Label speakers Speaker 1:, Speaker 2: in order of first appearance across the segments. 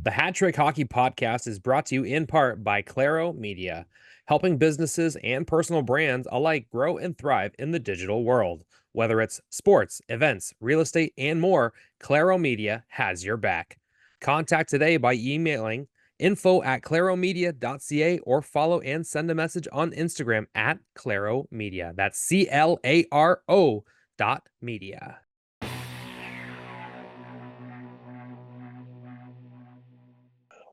Speaker 1: The Hat Trick Hockey Podcast is brought to you in part by Claro Media, helping businesses and personal brands alike grow and thrive in the digital world. Whether it's sports, events, real estate, and more, Claro Media has your back. Contact today by emailing info@claromedia.ca or follow and send a message on Instagram at Claro Media. That's CLARO.media.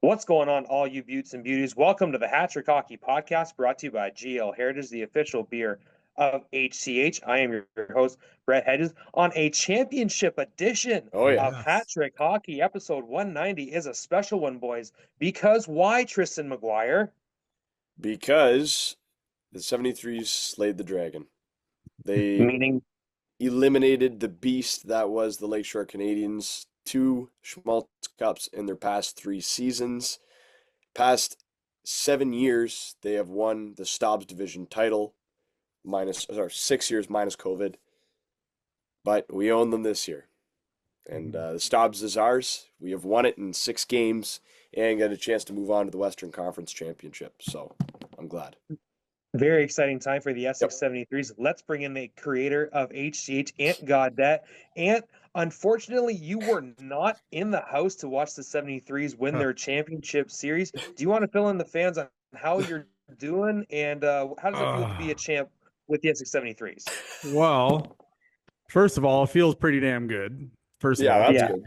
Speaker 1: What's going on, all you beauts and beauties? Welcome to the Hat Trick Hockey Podcast, brought to you by GL Heritage, the official beer of HCH. I am your host, Brett Hedges. On a championship edition of Hat Trick Hockey, episode 190 is a special one, boys. Because why, Tristan McGuire?
Speaker 2: Because the 73s slayed the dragon. They
Speaker 1: Meaning,
Speaker 2: eliminated the beast that was the Lakeshore Canadians. 2 Schmaltz Cups in their past 3 seasons. Past 7 years, they have won the Stobbs Division title, 6 years minus COVID. But we own them this year. And the Stobbs is ours. We have won it in 6 games and got a chance to move on to the Western Conference Championship. So I'm glad.
Speaker 1: very exciting time for the Essex 73s. Let's bring in the creator of HCH, Ant Gaudet. Ant, unfortunately, you were not in the house to watch the 73s win their championship series. Do you want to fill in the fans on how you're doing and how does it feel to be a champ with the Essex 73s?
Speaker 3: Well, first of all, it feels pretty damn good. First of all,
Speaker 2: that's
Speaker 1: Yeah.
Speaker 2: good.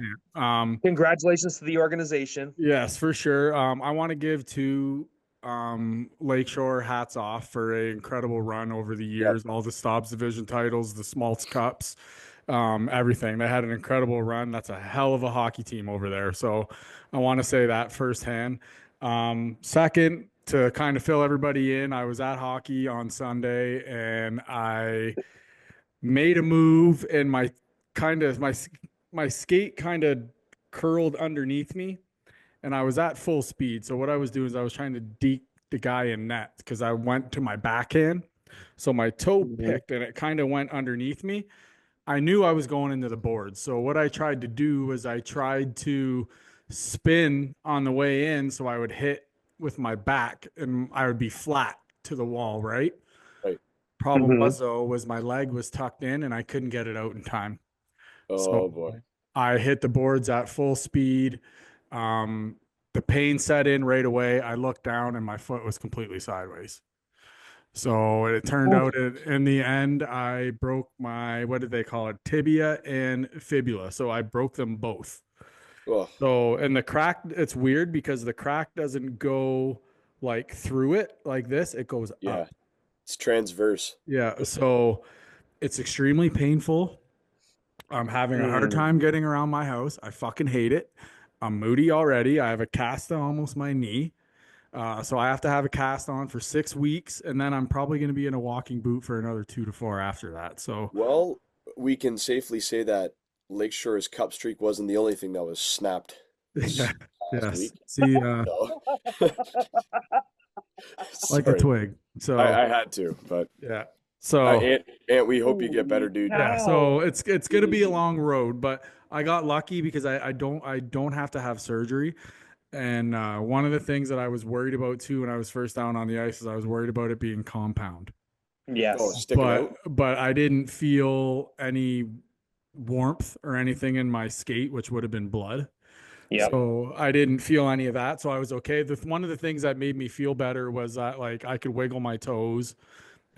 Speaker 1: Congratulations to the organization.
Speaker 3: Yes, for sure. I want to give to Lakeshore hats off for an incredible run over the years. All the Stobbs Division titles, the Schmaltz Cups, everything. They had an incredible run. That's a hell of a hockey team over there. So I want to say that firsthand. Second, to kind of fill everybody in, I was at hockey on Sunday and I made a move and my skate kind of curled underneath me and I was at full speed. So what I was doing is I was trying to deke the guy in net because I went to my backhand. So my toe picked and it kind of went underneath me. I knew I was going into the board. So what I tried to do was I tried to spin on the way in so I would hit with my back and I would be flat to the wall, right?
Speaker 2: Right.
Speaker 3: Problem was though was my leg was tucked in and I couldn't get it out in time.
Speaker 2: Oh boy.
Speaker 3: I hit the boards at full speed. The pain set in right away. I looked down and my foot was completely sideways. So it turned out in the end, I broke my, what did they call it? Tibia and fibula. So I broke them both.
Speaker 2: Oh.
Speaker 3: So, and the crack, it's weird because the crack doesn't go like through it like this. It goes up.
Speaker 2: It's transverse.
Speaker 3: Yeah. So it's extremely painful. I'm having a hard time getting around my house. I fucking hate it. I'm moody already. I have a cast on almost my knee. So I have to have a cast on for 6 weeks, and then I'm probably going to be in a walking boot for another 2 to 4 after that. So,
Speaker 2: well, we can safely say that Lakeshore's cup streak wasn't the only thing that was snapped this last week.
Speaker 3: See, like a twig. So
Speaker 2: I had to, but
Speaker 3: yeah. So
Speaker 2: and we hope you get better, dude.
Speaker 3: Yeah. So it's going to be a long road, but I got lucky because I don't have to have surgery. And one of the things that I was worried about too when I was first down on the ice is I was worried about it being compound.
Speaker 1: Yes.
Speaker 3: But I didn't feel any warmth or anything in my skate, which would have been blood.
Speaker 1: Yep.
Speaker 3: So I didn't feel any of that. So I was okay. One of the things that made me feel better was that like I could wiggle my toes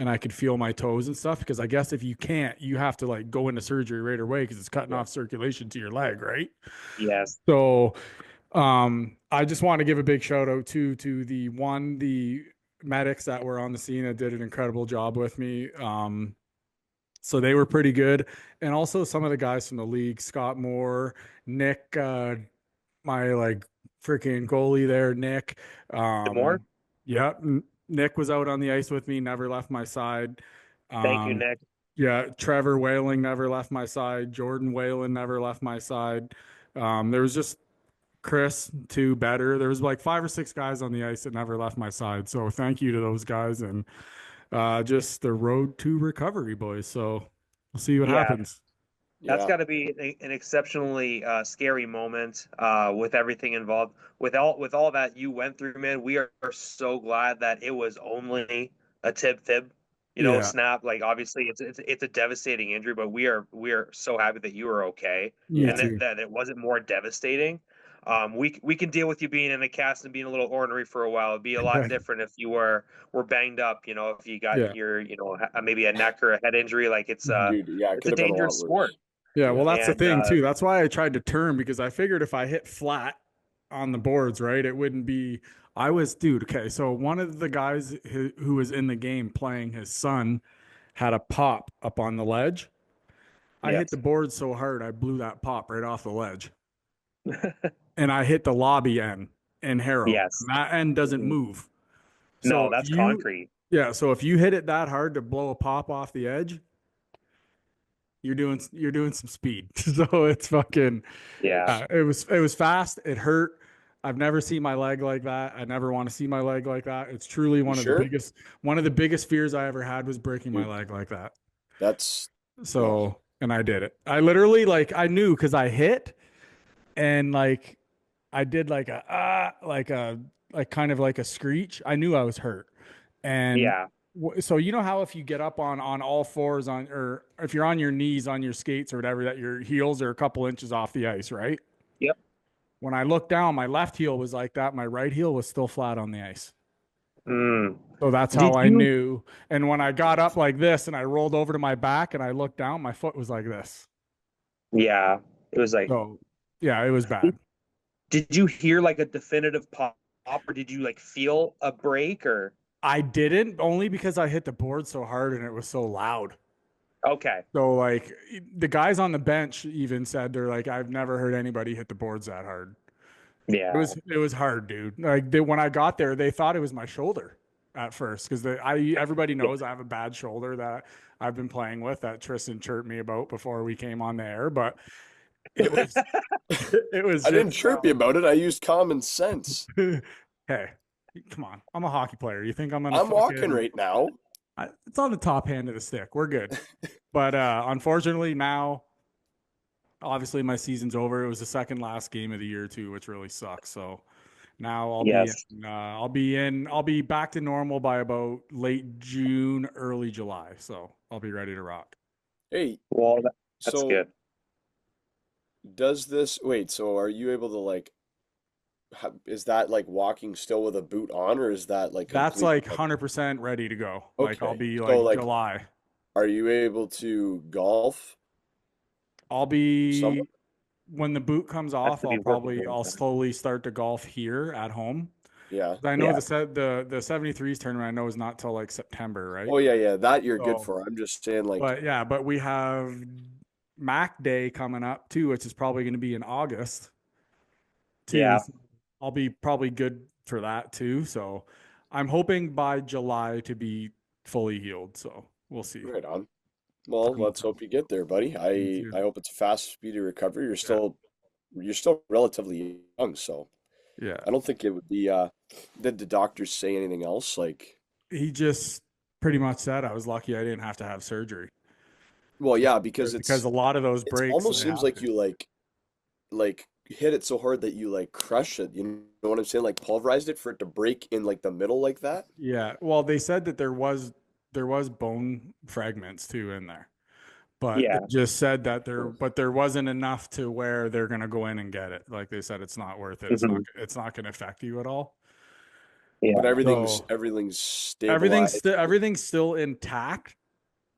Speaker 3: and I could feel my toes and stuff. Because I guess if you can't, you have to like go into surgery right away because it's cutting off circulation to your leg, right?
Speaker 1: Yes.
Speaker 3: So I just want to give a big shout out to the medics that were on the scene that did an incredible job with me. So they were pretty good. And also some of the guys from the league, Scott Moore, Nick, my like freaking goalie there, Nick.
Speaker 1: Moore?
Speaker 3: Yeah. Nick was out on the ice with me, never left my side.
Speaker 1: Thank you, Nick.
Speaker 3: Yeah. Trevor Whaling never left my side. Jordan Whalen never left my side. There was just Chris, too, better. There was like 5 or 6 guys on the ice that never left my side. So thank you to those guys and just the road to recovery, boys. So we'll see what happens.
Speaker 1: That's
Speaker 2: Yeah.
Speaker 1: got to be an exceptionally scary moment with everything involved. With all that you went through, man, we are so glad that it was only a tib fib,
Speaker 3: Yeah,
Speaker 1: snap. Like obviously it's a devastating injury, but we are so happy that you were okay
Speaker 3: me
Speaker 1: and that,
Speaker 3: too.
Speaker 1: that it wasn't more devastating. We can deal with you being in a cast and being a little ornery for a while. It'd be a lot different if you were banged up. If you got
Speaker 3: Yeah.
Speaker 1: your maybe a neck or a head injury. Like
Speaker 3: Mhm.
Speaker 2: Dude, yeah, it
Speaker 1: it's
Speaker 2: could
Speaker 1: a
Speaker 2: have been a
Speaker 1: dangerous
Speaker 2: lot
Speaker 1: sport.
Speaker 2: worse.
Speaker 3: Yeah, well,
Speaker 2: Yeah.
Speaker 3: that's the
Speaker 1: And
Speaker 3: thing too. That's why I tried to turn because I figured if I hit flat on the boards, right, it wouldn't be. I was, dude. Okay, so one of the guys who was in the game playing, his son had a pop up on the ledge. I hit the
Speaker 1: yes,
Speaker 3: board so hard, I blew that pop right off the ledge, and I hit the lobby end in Harrow.
Speaker 1: yes.
Speaker 3: And that end doesn't
Speaker 1: Mhm.
Speaker 3: move. So
Speaker 1: No,
Speaker 3: if
Speaker 1: that's
Speaker 3: you,
Speaker 1: concrete.
Speaker 3: yeah, so if you hit it that hard to blow a pop off the edge, you're doing some speed. So it's fucking.
Speaker 1: Yeah.
Speaker 3: It was fast. It hurt. I've never seen my leg like that. I never want to see my leg like that. It's truly
Speaker 2: You
Speaker 3: one of the
Speaker 2: sure?
Speaker 3: biggest one of the biggest fears I ever had was breaking my
Speaker 2: Dude,
Speaker 3: leg like that.
Speaker 2: that's oh,
Speaker 3: So, and I did it. I literally like I knew because I hit and like I did like like kind of like a screech. I knew I was hurt. And
Speaker 1: Yeah.
Speaker 3: so you know how if you get up on all fours on or if you're on your knees on your skates or whatever that your heels are a couple inches off the ice, right?
Speaker 1: Yep.
Speaker 3: When I looked down, my left heel was like that. My right heel was still flat on the ice.
Speaker 1: Mm.
Speaker 3: So that's how
Speaker 1: Did
Speaker 3: I
Speaker 1: you?
Speaker 3: knew. And when I got up like this and I rolled over to my back and I looked down, my foot was like this.
Speaker 1: Yeah. It was like.
Speaker 3: So yeah, it was
Speaker 1: Did,
Speaker 3: bad.
Speaker 1: did you hear like a definitive pop, or did you like feel a break or?
Speaker 3: I didn't only because I hit the board so hard and it was so loud.
Speaker 1: Okay.
Speaker 3: So like the guys on the bench even said they're like, I've never heard anybody hit the boards that hard. It
Speaker 1: Yeah.
Speaker 3: was it was hard, dude. Like when I got there, they thought it was my shoulder at first because I everybody
Speaker 1: Yeah.
Speaker 3: knows I have a bad shoulder that I've been playing with that Tristan chirped me about before we came on the air, but it was it was
Speaker 2: I didn't
Speaker 3: just
Speaker 2: chirp you about it. I used common sense.
Speaker 3: hey, come on. I'm a hockey player. You think I'm gonna
Speaker 2: I'm walking
Speaker 3: fucking
Speaker 2: right now.
Speaker 3: it's on the top hand of the stick. We're good. But unfortunately now obviously my season's over. It was the second last game of the year too, which really sucks. So now
Speaker 1: Yes.
Speaker 3: I'll be back to normal by about late June, early July. So I'll be ready to rock.
Speaker 2: Hey,
Speaker 1: Well, that's
Speaker 2: so
Speaker 1: good.
Speaker 2: does this, wait, so are you able to like, is that like walking still with a boot on, or is that like
Speaker 3: That's
Speaker 2: completely
Speaker 3: like
Speaker 2: like,
Speaker 3: 100% ready to go. Like I'll
Speaker 2: okay.
Speaker 3: be
Speaker 2: So
Speaker 3: like
Speaker 2: like,
Speaker 3: July.
Speaker 2: are you able to golf
Speaker 3: I'll
Speaker 2: somewhere?
Speaker 3: be when the boot comes
Speaker 1: That's
Speaker 3: off,
Speaker 1: to be working towards
Speaker 3: I'll
Speaker 1: that.
Speaker 3: slowly start to golf here at home.
Speaker 2: Yeah.
Speaker 3: 'Cause I know
Speaker 1: Yeah.
Speaker 3: the 73s tournament I know is not till like September, right?
Speaker 2: Oh yeah, yeah, that you're good
Speaker 3: So,
Speaker 2: for. I'm just saying like,
Speaker 3: but yeah, but we have Mac Day coming up too, which is probably going to be in August too.
Speaker 1: Yeah.
Speaker 3: So I'll be probably good for that too. So I'm hoping by July to be fully healed. So we'll see.
Speaker 2: right on. Well,
Speaker 3: Time will
Speaker 2: let's
Speaker 3: tell.
Speaker 2: hope you get there, buddy.
Speaker 3: Me too.
Speaker 2: I hope it's a fast, speedy recovery.
Speaker 3: Yeah.
Speaker 2: You're still relatively young, so
Speaker 3: Yeah.
Speaker 2: I don't think it would be did the doctors say anything else? Like,
Speaker 3: He just pretty much said I was lucky I didn't have to have surgery
Speaker 2: well, yeah, because
Speaker 3: because a lot of those
Speaker 2: it's
Speaker 3: breaks
Speaker 2: almost
Speaker 3: they
Speaker 2: seems
Speaker 3: have
Speaker 2: like
Speaker 3: to.
Speaker 2: you like hit it so hard that you like crush it. You know what I'm saying? Like pulverized it for it to break in like the middle like that.
Speaker 3: Yeah. Well, they said that there was bone fragments too in there. But they
Speaker 1: Yeah.
Speaker 3: just said that there wasn't enough to where they're gonna go in and get it. Like they said, it's not worth it.
Speaker 1: Hmm.
Speaker 3: It's not gonna affect you at all.
Speaker 2: But
Speaker 1: Yeah.
Speaker 3: So
Speaker 2: everything's stabilized.
Speaker 3: everything's still intact.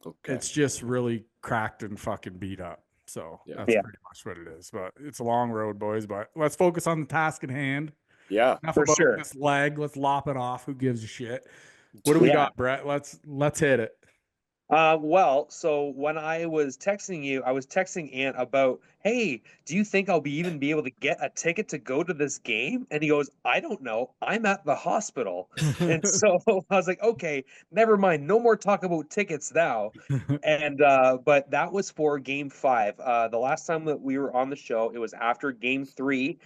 Speaker 2: Okay.
Speaker 3: It's just really cracked and fucking beat up. So
Speaker 2: Yeah.
Speaker 3: that's
Speaker 1: Yeah.
Speaker 3: pretty much what it is. But it's a long road, boys. But let's focus on the task at hand.
Speaker 2: Yeah.
Speaker 3: Enough
Speaker 1: For
Speaker 3: about
Speaker 1: sure.
Speaker 3: this leg. Let's lop it off. Who gives a shit? What do we
Speaker 1: Yeah.
Speaker 3: got, Brett? Let's hit it.
Speaker 1: Well, so when I was texting you, I was texting Ant about, hey, do you think I'll even be able to get a ticket to go to this game? And he goes, I don't know. I'm at the hospital. And so I was like, okay, never mind. No more talk about tickets now. And but that was for game five. The last time that we were on the show, it was after game three.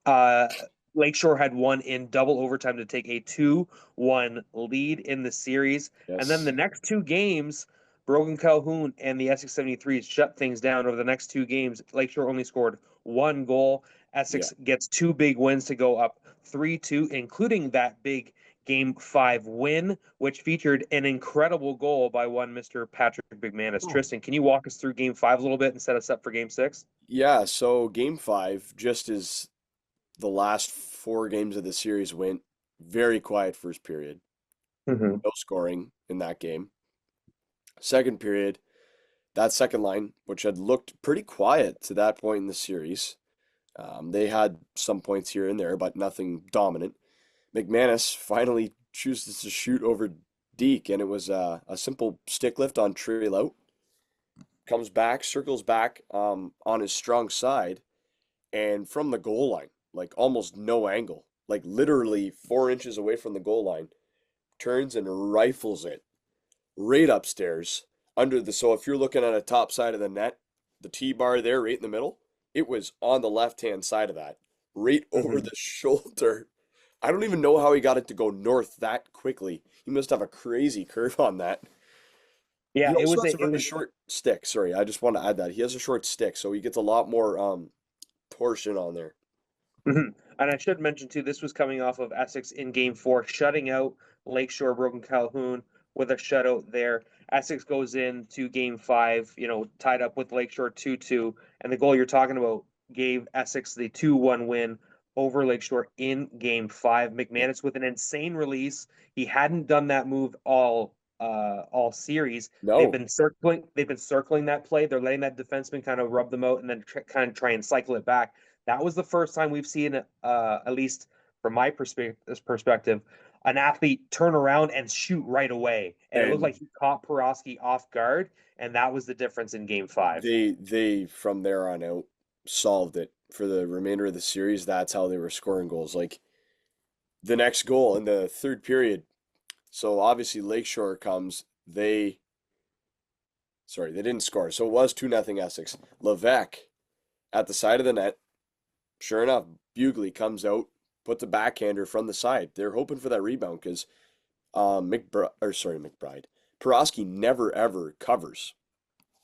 Speaker 1: Uh, Lakeshore had won in double overtime to take a 2-1 lead in the series. And then the
Speaker 2: Yes.
Speaker 1: next two games, Brogan Calhoun and the Essex 73s shut things down over the next two games. Lakeshore only scored one goal.
Speaker 2: Yeah.
Speaker 1: Essex gets two big wins to go up 3-2, including that big Game 5 win, which featured an incredible goal by one Mr. Patrick McManus.
Speaker 3: Oh.
Speaker 1: Tristan, can you walk us through Game 5 a little bit and set us up for Game 6?
Speaker 2: Yeah, so game 5, just as the last 4 games of the series went, very quiet first period.
Speaker 1: Mm-hmm.
Speaker 2: No scoring in that game. Second period, that second line, which had looked pretty quiet to that point in the series, they had some points here and there, but nothing dominant. McManus finally chooses to shoot over Deke, and it was a simple stick lift on Trey Lout. Comes back, circles back on his strong side, and from the goal line, like almost no angle, like literally 4 inches away from the goal line, turns and rifles it right upstairs under the. So if you're looking at a top side of the net, the T bar there right in the middle, it was on the left hand side of that, right over the shoulder. I don't even know how he got it to go north that quickly. He must have a crazy curve on that.
Speaker 1: Yeah,
Speaker 2: He
Speaker 1: it
Speaker 2: also
Speaker 1: was
Speaker 2: has
Speaker 1: a,
Speaker 2: a
Speaker 1: it
Speaker 2: very
Speaker 1: was
Speaker 2: short stick. Sorry, I just want to add that. He has a short stick, so he gets a lot more torsion on there.
Speaker 1: Mhm. And I should mention too, this was coming off of Essex in Game 4, shutting out Lakeshore Broken Calhoun with a shutout there. Essex goes into Game 5, tied up with Lakeshore 2-2, and the goal you're talking about gave Essex the 2-1 win over Lakeshore in Game 5.
Speaker 2: Yeah.
Speaker 1: McManus with an insane release. He hadn't done that move all series. They've
Speaker 2: No,
Speaker 1: been circling that play. They're letting that defenseman kind of rub them out and then kind of try and cycle it back. That was the first time we've seen, at least from my perspective, an athlete turn around and shoot right away. And it looked
Speaker 2: and
Speaker 1: like he caught Porosky off guard, and that was the difference in Game 5.
Speaker 2: they from there on out solved it for the remainder of the series. That's how they were scoring goals. Like the next goal in the third period. So obviously Lakeshore comes. They didn't score. So it was 2-0 Essex. Levesque at the side of the net. Sure enough, Bugley comes out, puts a backhander from the side. They're hoping for that rebound because McBride. Porosky never ever covers.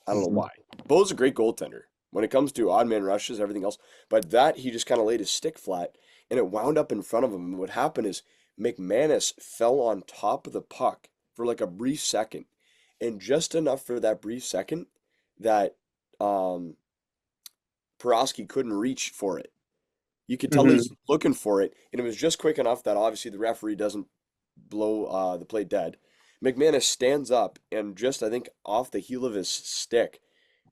Speaker 2: I don't know why. Bo's a great goaltender when it comes to odd man rushes, everything else. But that he just kind of laid his stick flat and it wound up in front of him. And what happened is McManus fell on top of the puck for like a brief second, and just enough for that brief second that Porosky couldn't reach for it. You could tell he's looking for it, and it was just quick enough that obviously the referee doesn't blow the play dead. McManus stands up, and just I think off the heel of his stick,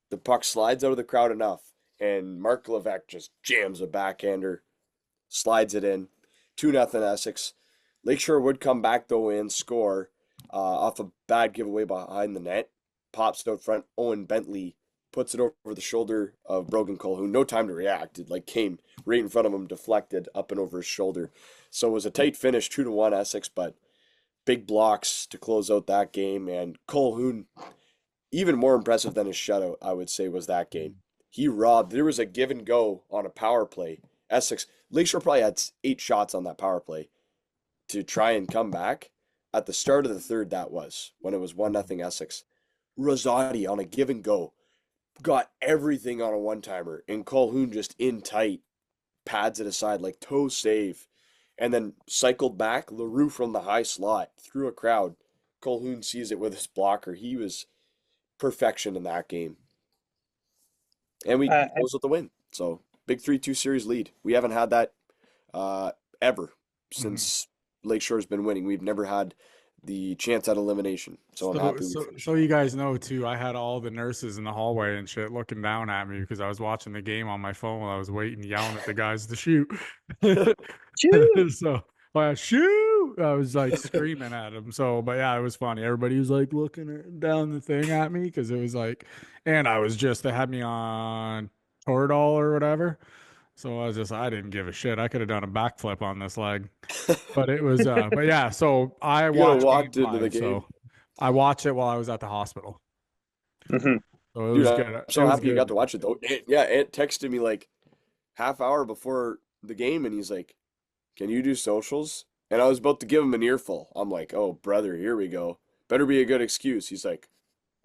Speaker 2: the puck slides out of the crowd enough, and Mark Levesque just jams a backhander, slides it in. 2-0 Essex. Lakeshore would come back though and score off a bad giveaway behind the net. Pops it out front. Owen Bentley puts it over the shoulder of Brogan Calhoun. No time to react. It like came right in front of him, deflected up and over his shoulder. So it was a tight finish, 2-1 Essex, but big blocks to close out that game. And Calhoun, even more impressive than his shutout, I would say, was that game. He robbed. There was a give and go on a power play. Lakeshore probably had 8 shots on that power play to try and come back. At the start of the third, that was when it was 1-0 Essex. Rosati on a give and go got everything on a one-timer, and Calhoun just in tight pads it aside like toe save, and then cycled back. LaRue from the high slot through a crowd. Calhoun sees it with his blocker. He was perfection in that game, and we close with the win. So big 3-2 series lead. We haven't had that ever since Lakeshore's been winning. We've never had the chance at elimination. So I'm happy we finished.
Speaker 3: So you guys know too, I had all the nurses in the hallway and shit looking down at me because I was watching the game on my phone while I was waiting, yelling at the guys to shoot.
Speaker 1: Shoot!
Speaker 3: So shoot! I was like screaming at them. So, but yeah, it was funny. Everybody was like looking down the thing at me because it was like, and they had me on Toradol or whatever. So I didn't give a shit. I could have done a backflip on this leg. But it was, but yeah, so I
Speaker 2: You could have
Speaker 3: watched
Speaker 2: walked
Speaker 3: game
Speaker 2: into the
Speaker 3: 5,
Speaker 2: game.
Speaker 3: so I watched it while I was at the hospital.
Speaker 1: Mhm.
Speaker 3: So it
Speaker 2: Dude,
Speaker 3: was
Speaker 2: I'm
Speaker 3: good.
Speaker 2: so
Speaker 3: It was
Speaker 2: happy you got
Speaker 3: good.
Speaker 2: to watch it though. Ant texted me like half hour before the game, and he's like, "Can you do socials?" And I was about to give him an earful. I'm like, "Oh, brother, here we go. Better be a good excuse." He's like,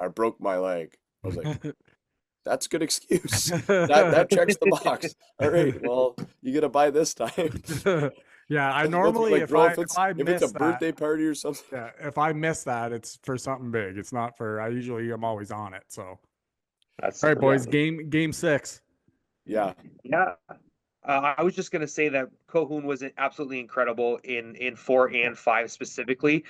Speaker 2: I broke my leg. I was like, that's a good excuse. That checks the box. All right, well, you gotta buy this time.
Speaker 3: Yeah, I
Speaker 2: They'll be
Speaker 3: normally
Speaker 2: like,
Speaker 3: if
Speaker 2: bro,
Speaker 3: I
Speaker 2: if
Speaker 3: if
Speaker 2: it's
Speaker 3: I
Speaker 2: if it's a
Speaker 3: miss that,
Speaker 2: birthday party or something.
Speaker 3: yeah, if I miss that, it's for something big. It's not for I usually am always on it. So, all
Speaker 1: That's
Speaker 3: right,
Speaker 1: yeah.
Speaker 3: boys, game 6.
Speaker 2: Yeah.
Speaker 1: Yeah. I was just going to say that Cohoon was absolutely incredible in 4 and 5 specifically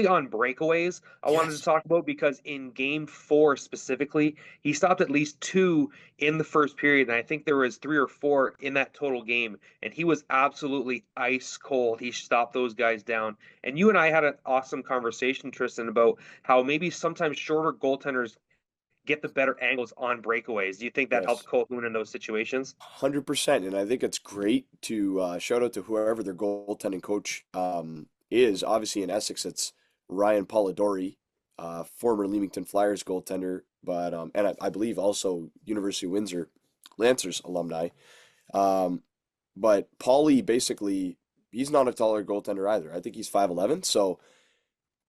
Speaker 1: on breakaways. I wanted to
Speaker 2: Yes.
Speaker 1: talk about because in game 4 specifically, he stopped at least 2 in the first period, and I think there was 3 or 4 in that total game, and he was absolutely ice cold. He stopped those guys down, and you and I had an awesome conversation, Tristan, about how maybe sometimes shorter goaltenders get the better angles on breakaways. Do you think that helped
Speaker 2: Yes.
Speaker 1: Cohoon in those situations?
Speaker 2: 100%. And I think it's great to shout out to whoever their goaltending coach is. Obviously, in Essex, it's Ryan Polidori, former Leamington Flyers goaltender, but and I believe also University of Windsor Lancers alumni. Um, but Paulie basically, he's not a taller goaltender either. I think he's 5'11", so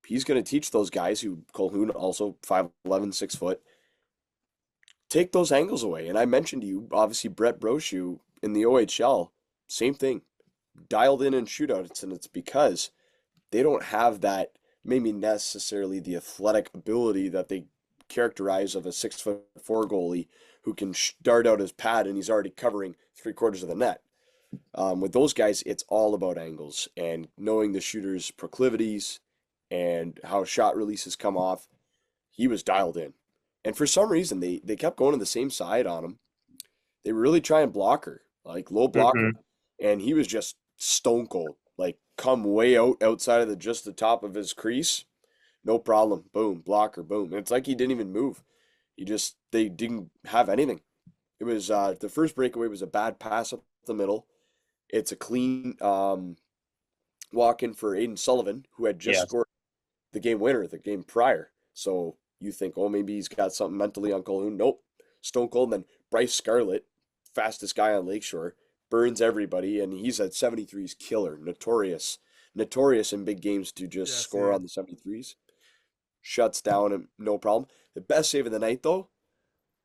Speaker 2: he's going to teach those guys who Colhoun also 5'11", 6 foot, take those angles away. And I mentioned to you, obviously, Brett Brochu in the OHL, same thing, dialed in shootouts, and it's because they don't have that, maybe necessarily the athletic ability that they characterize of a 6'4" goalie who can dart out his pad and he's already covering 3/4 of the net. With those guys, it's all about angles and knowing the shooter's proclivities and how shot releases come off. He was dialed in. And for some reason, they kept going to the same side on him. They were really trying blocker, like low blocker.
Speaker 1: Mm-hmm.
Speaker 2: And he was just stone cold, like come way outside of just the top of his crease. No problem. Boom, blocker, boom. And it's like he didn't even move. They didn't have anything. It was the first breakaway was a bad pass up the middle. It's a clean walk in for Aiden Sullivan, who had just
Speaker 1: Yes.
Speaker 2: scored the game winner the game prior. So you think, oh, maybe he's got something mentally on Colhoun. Nope. Stone cold. And then Bryce Scarlett, fastest guy on Lakeshore, burns everybody, and he's at 73's killer. Notorious in big games to just
Speaker 3: Yes,
Speaker 2: score
Speaker 3: yeah.
Speaker 2: on the 73's. Shuts down him, no problem. The best save of the night, though,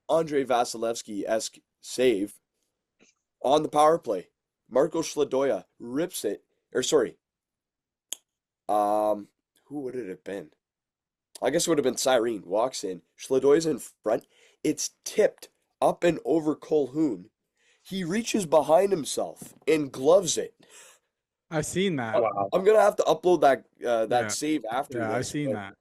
Speaker 2: Andre Vasilevsky-esque save on the power play. Marco Schladoya rips it, or sorry, who would it have been? I guess it would have been Cyrene. Walks in. Schladoy's in front. It's tipped up and over Colhoun. He reaches behind himself and gloves it.
Speaker 3: I've seen that.
Speaker 1: Wow.
Speaker 2: I'm gonna have to upload that
Speaker 3: Yeah,
Speaker 2: save after
Speaker 3: yeah, I've
Speaker 2: this,
Speaker 3: seen
Speaker 2: but
Speaker 3: that.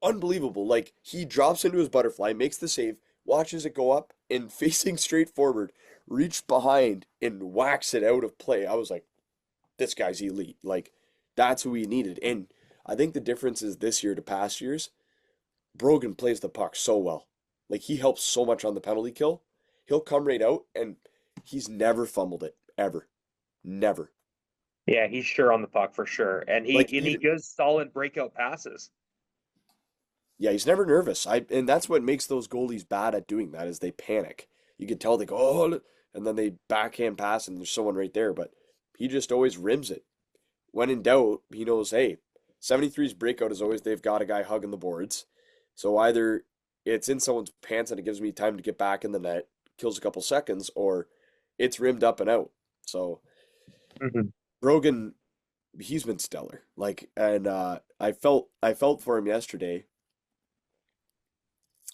Speaker 2: unbelievable. Like he drops into his butterfly, makes the save, watches it go up, and facing straight forward, reached behind and whacks it out of play. I was like, this guy's elite. Like that's who we needed. And I think the difference is this year to past years. Brogan plays the puck so well. Like he helps so much on the penalty kill. He'll come right out and he's never fumbled it ever. Never.
Speaker 1: Yeah, he's sure on the puck for sure, and he
Speaker 2: Like
Speaker 1: and he
Speaker 2: even
Speaker 1: gives solid breakout passes.
Speaker 2: yeah, he's never nervous. And that's what makes those goalies bad at doing that is they panic. You can tell they go, oh, and then they backhand pass and there's someone right there, but he just always rims it. When in doubt, he knows, hey, 73's breakout is always they've got a guy hugging the boards. So either it's in someone's pants and it gives me time to get back in the net, kills a couple seconds, or it's rimmed up and out. So
Speaker 1: Mhm.
Speaker 2: Brogan, he's been stellar. Like, and I felt for him yesterday.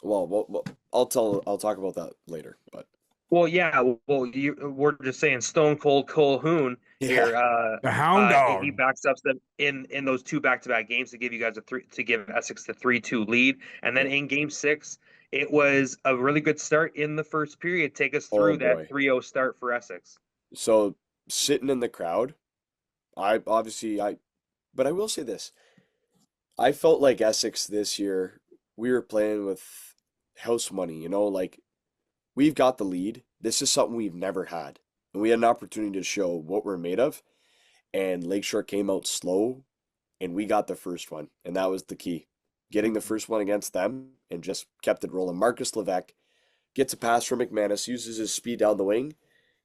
Speaker 2: Well, I'll talk about that later. But
Speaker 1: Well, yeah. Well, we're just saying Stone Cold Colhoun
Speaker 2: yeah,
Speaker 1: here.
Speaker 3: The Hound
Speaker 1: He
Speaker 3: Dog.
Speaker 1: backs up them in those 2 back-to-back games to give you guys to give Essex the 3-2 lead, and then
Speaker 2: yeah.
Speaker 1: in Game 6, it was a really good start in the first period. Take us
Speaker 2: Oh
Speaker 1: through that
Speaker 2: boy.
Speaker 1: 3-0 start for Essex.
Speaker 2: So sitting in the crowd, I obviously but I will say this. I felt like Essex this year, we were playing with house money, like we've got the lead. This is something we've never had. And we had an opportunity to show what we're made of. And Lakeshore came out slow and we got the first one. And that was the key. Getting the first one against them and just kept it rolling. Marcus Levesque gets a pass from McManus, uses his speed down the wing,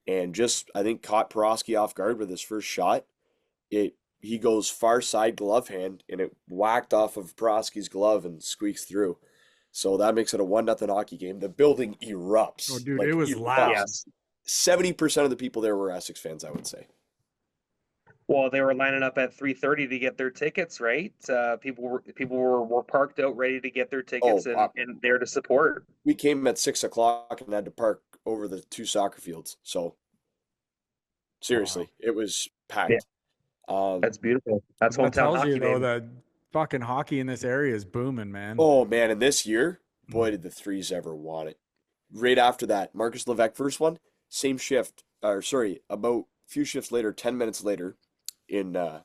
Speaker 2: and just, I think, caught Porosky off guard with his first shot. He goes far side glove hand and it whacked off of Porosky's glove and squeaks through. So that makes it a 1-0 hockey game. The building
Speaker 3: Oh,
Speaker 2: erupts.
Speaker 3: dude, it
Speaker 2: Like
Speaker 3: was loud.
Speaker 2: erupts.
Speaker 1: Yes.
Speaker 2: 70% of the people there were Essex fans, I would say.
Speaker 1: Well, they were lining up at 3:30 to get their tickets, right? People were parked out ready to get their tickets
Speaker 2: Oh,
Speaker 1: and there to support.
Speaker 2: we came at 6 o'clock and had to park over the 2 soccer fields. So seriously,
Speaker 3: Wow.
Speaker 2: it was
Speaker 1: Yeah,
Speaker 2: packed. Um,
Speaker 1: that's beautiful. That's
Speaker 3: That
Speaker 1: hometown
Speaker 3: tells you
Speaker 1: hockey,
Speaker 3: though
Speaker 1: baby.
Speaker 3: that fucking hockey in this area is booming, man.
Speaker 2: oh man, and this year, boy, did the Threes ever want it. Right after that, Marcus Levesque first one, same shift, or sorry, about a few shifts later, 10 minutes later, in
Speaker 1: Real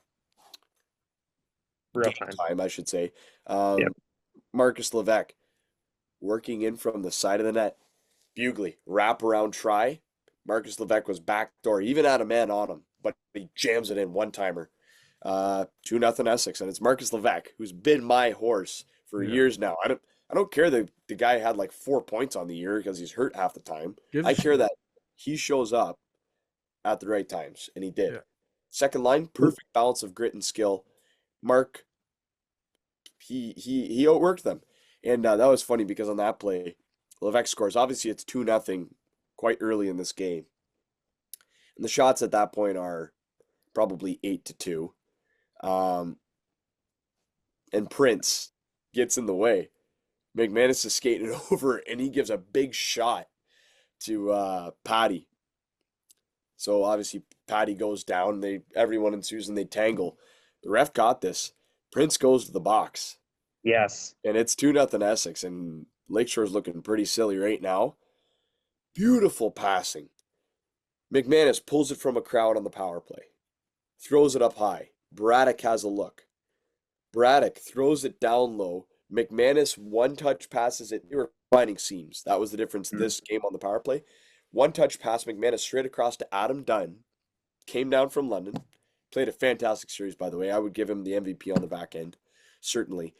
Speaker 2: game
Speaker 1: time.
Speaker 2: time, I should say.
Speaker 1: Yep.
Speaker 2: Marcus Levesque working in from the side of the net. Bugly, wraparound try. Marcus Levesque was backdoor, even had a man on him, but he jams it in one timer. 2-0 Essex, and it's Marcus Levesque, who's been my horse for
Speaker 3: Yeah.
Speaker 2: years now. I don't care that the guy had like 4 points on the year because he's hurt half the time.
Speaker 3: Gives
Speaker 2: I
Speaker 3: a
Speaker 2: care
Speaker 3: shit.
Speaker 2: that he shows up at the right times, and he did.
Speaker 3: Yeah.
Speaker 2: Second line, perfect balance of grit and skill. Mark, he outworked them, and that was funny because on that play, Levesque scores. Obviously, it's 2-0 quite early in this game, and the shots at that point are probably 8-2. Um, and Prince gets in the way. McManus is skating over, and he gives a big shot to Patty. So obviously Patty goes down. Everyone ensues and they tangle. The ref got this. Prince goes to the box,
Speaker 1: Yes.
Speaker 2: and it's 2-0 Essex. And Lakeshore's looking pretty silly right now. Beautiful passing. McManus pulls it from a crowd on the power play, throws it up high. Braddock has a look. Braddock throws it down low. McManus one-touch passes it. They were finding seams. That was the difference this game on the power play. One-touch pass, McManus straight across to Adam Dunn. Came down from London. Played a fantastic series, by the way. I would give him the MVP on the back end, certainly.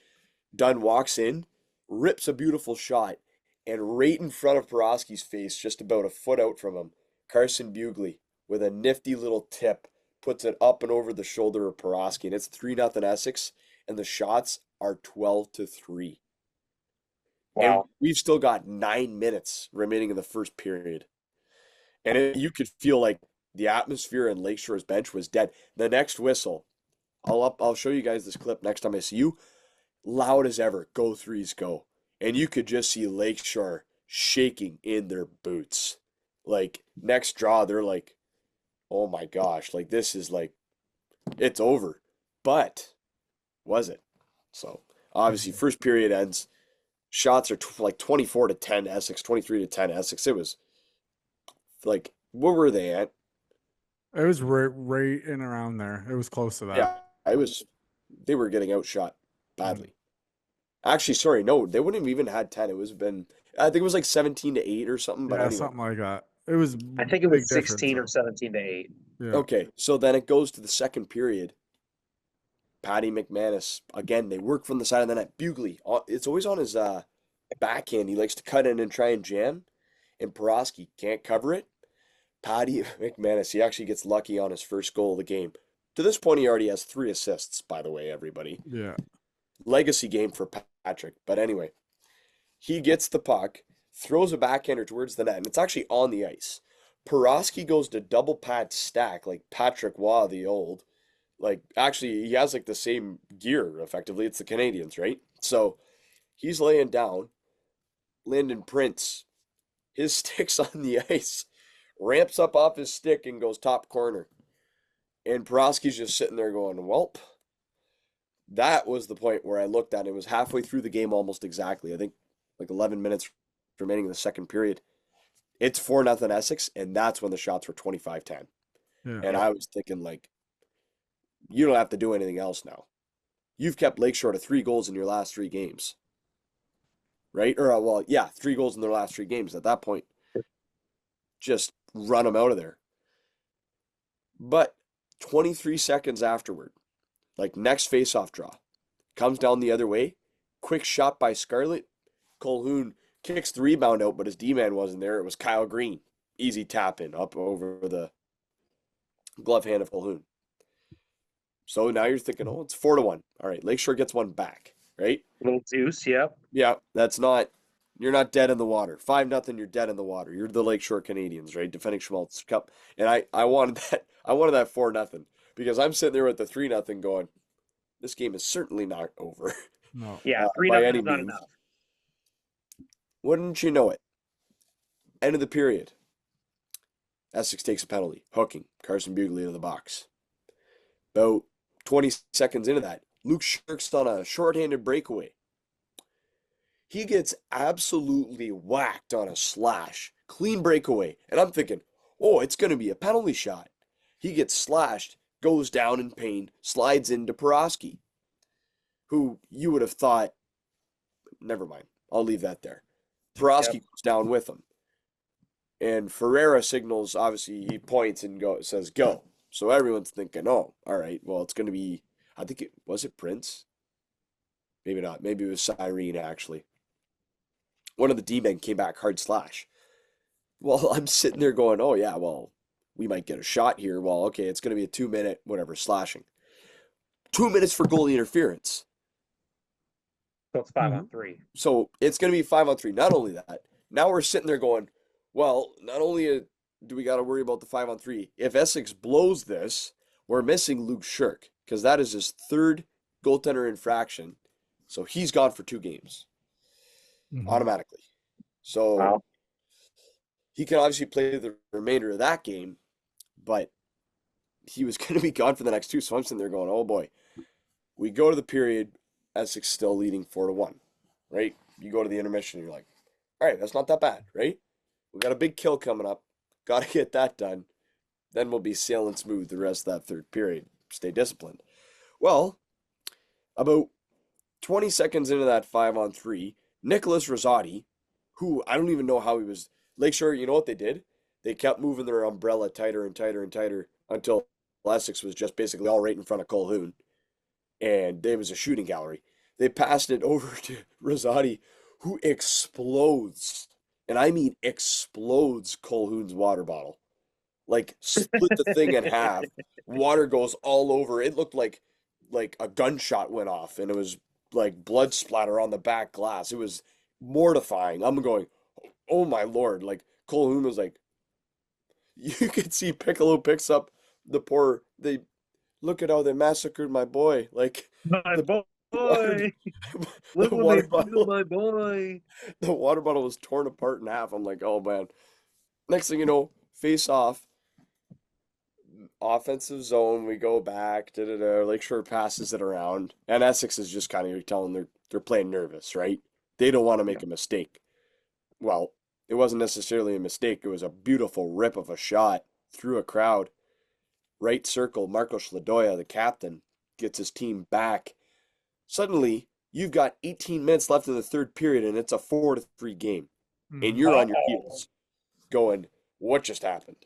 Speaker 2: Dunn walks in, rips a beautiful shot, and right in front of Porosky's face, just about a foot out from him, Carson Bugly, with a nifty little tip, puts it up and over the shoulder of Porosky, and it's 3-0 Essex, and the shots are 12-3. And
Speaker 1: Wow.
Speaker 2: we've still got 9 minutes remaining in the first period. And you could feel like the atmosphere in Lakeshore's bench was dead. The next whistle, I'll show you guys this clip next time I see you. Loud as ever, go Threes, go. And you could just see Lakeshore shaking in their boots. Like, next draw, they're like, oh my gosh, like this is like, it's over. But, was it? So, obviously, first period ends. Shots are like 24-10 Essex, 23-10 Essex. It was like, what were they at?
Speaker 3: It was right in around there. It was close to that.
Speaker 2: Yeah, they were getting outshot badly. Actually, sorry, no, they wouldn't have even had 10. I think it was like 17-8 or something, but
Speaker 3: Yeah,
Speaker 2: anyway.
Speaker 3: something like that. It was
Speaker 1: I think it
Speaker 3: big
Speaker 1: was 16 or
Speaker 3: difference,
Speaker 1: 17-8.
Speaker 3: though. Yeah.
Speaker 2: Okay, so then it goes to the second period. Patty McManus, again, they work from the side of the net. Bugly, it's always on his backhand. He likes to cut in and try and jam, and Porosky can't cover it. Patty McManus, he actually gets lucky on his first goal of the game. To this point, he already has 3 assists, by the way, everybody.
Speaker 3: Yeah.
Speaker 2: Legacy game for Patrick. But anyway, he gets the puck, throws a backhander towards the net, and it's actually on the ice. Porosky goes to double pad stack like Patrick Waugh the old. Like, actually, he has like the same gear, effectively. It's the Canadians, right? So he's laying down. Lyndon Prince, his stick's on the ice, ramps up off his stick and goes top corner. And Porosky's just sitting there going, welp. That was the point where I looked at it. It was halfway through the game almost exactly. I think like 11 minutes remaining in the second period. It's 4-0 Essex, and that's when the shots were 25-10.
Speaker 3: Yeah.
Speaker 2: And I was thinking, like, you don't have to do anything else now. You've kept Lakeshore to 3 goals in your last 3 games. Right? Or, well, yeah, 3 goals in their last 3 games. At that point, just run them out of there. But 23 seconds afterward, like next face-off draw, comes down the other way. Quick shot by Scarlett. Colhoun kicks the rebound out, but his D-man wasn't there. It was Kyle Green. Easy tap in up over the glove hand of Colhoun. So now you're thinking, oh, it's 4-1. All right, Lakeshore gets one back. right?
Speaker 1: Little Zeus, yep.
Speaker 2: Yeah, you're not dead in the water. 5-0, you're dead in the water. You're the Lakeshore Canadians, right? Defending Schmaltz Cup. And I wanted that 4-0 because I'm sitting there with the 3-0 going, this game is certainly not over
Speaker 3: No.
Speaker 1: Yeah, 3
Speaker 2: by
Speaker 1: nothing
Speaker 2: any
Speaker 1: is not
Speaker 2: means.
Speaker 1: enough.
Speaker 2: Wouldn't you know it? End of the period. Essex takes a penalty. Hooking. Carson Bugley into the box. About 20 seconds into that, Luke Shirk's on a shorthanded breakaway. He gets absolutely whacked on a slash. Clean breakaway. And I'm thinking, oh, it's going to be a penalty shot. He gets slashed, goes down in pain, slides into Porosky, who you would have thought, never mind, I'll leave that there. Porosky goes down with him. And Ferreira signals, obviously, he points and says, go. So everyone's thinking, oh, all right, well, it's going to be, was it Prince? Maybe not. Maybe it was Cyrene, actually. One of the D-men came back hard slash. Well, I'm sitting there going, oh, yeah, well, we might get a shot here. Well, okay, it's going to be a 2-minute, whatever, slashing. 2 minutes for goalie interference.
Speaker 1: So it's 5-on-3.
Speaker 2: So it's going to be 5-on-3. Not only that, now we're sitting there going, well, not only do we got to worry about the 5-on-3, if Essex blows this, we're missing Luke Shirk because that is his third goaltender infraction. So he's gone for 2 games automatically. So he can obviously play the remainder of that game, but he was going to be gone for the next 2. So I'm sitting there going, oh boy. We go to the period, Essex still leading 4-1, right? You go to the intermission, you're like, all right, that's not that bad, right? We got a big kill coming up. Got to get that done. Then we'll be sailing smooth the rest of that third period. Stay disciplined. Well, about 20 seconds into that 5-on-3, Nicholas Rosati, who I don't even know how he was. Lakeshore, you know what they did? They kept moving their umbrella tighter and tighter and tighter until Essex was just basically all right in front of Colhoun. And there was a shooting gallery. They passed it over to Rosati, who explodes. And I mean explodes Colhoun's water bottle. Like split the thing in half. Water goes all over. It looked like a gunshot went off and it was like blood splatter on the back glass. It was mortifying. I'm going, oh my lord. Like Colhoun was like, you could see Piccolo picks up they look at how they massacred my boy. Like
Speaker 1: My boy.
Speaker 2: the
Speaker 1: Look what
Speaker 2: water
Speaker 1: they did
Speaker 2: bottle,
Speaker 1: to my boy.
Speaker 2: the water bottle was torn apart in half. I'm like, oh man. Next thing you know, face off, offensive zone. We go back. Lakeshore passes it around, and Essex is just kind of telling they're playing nervous, right? They don't want to make a mistake. Well, it wasn't necessarily a mistake. It was a beautiful rip of a shot through a crowd. Right circle, Marco Schladoya, the captain, gets his team back. Suddenly, you've got 18 minutes left in the third period, and it's a 4-3 game. And you're on your heels going, what just happened?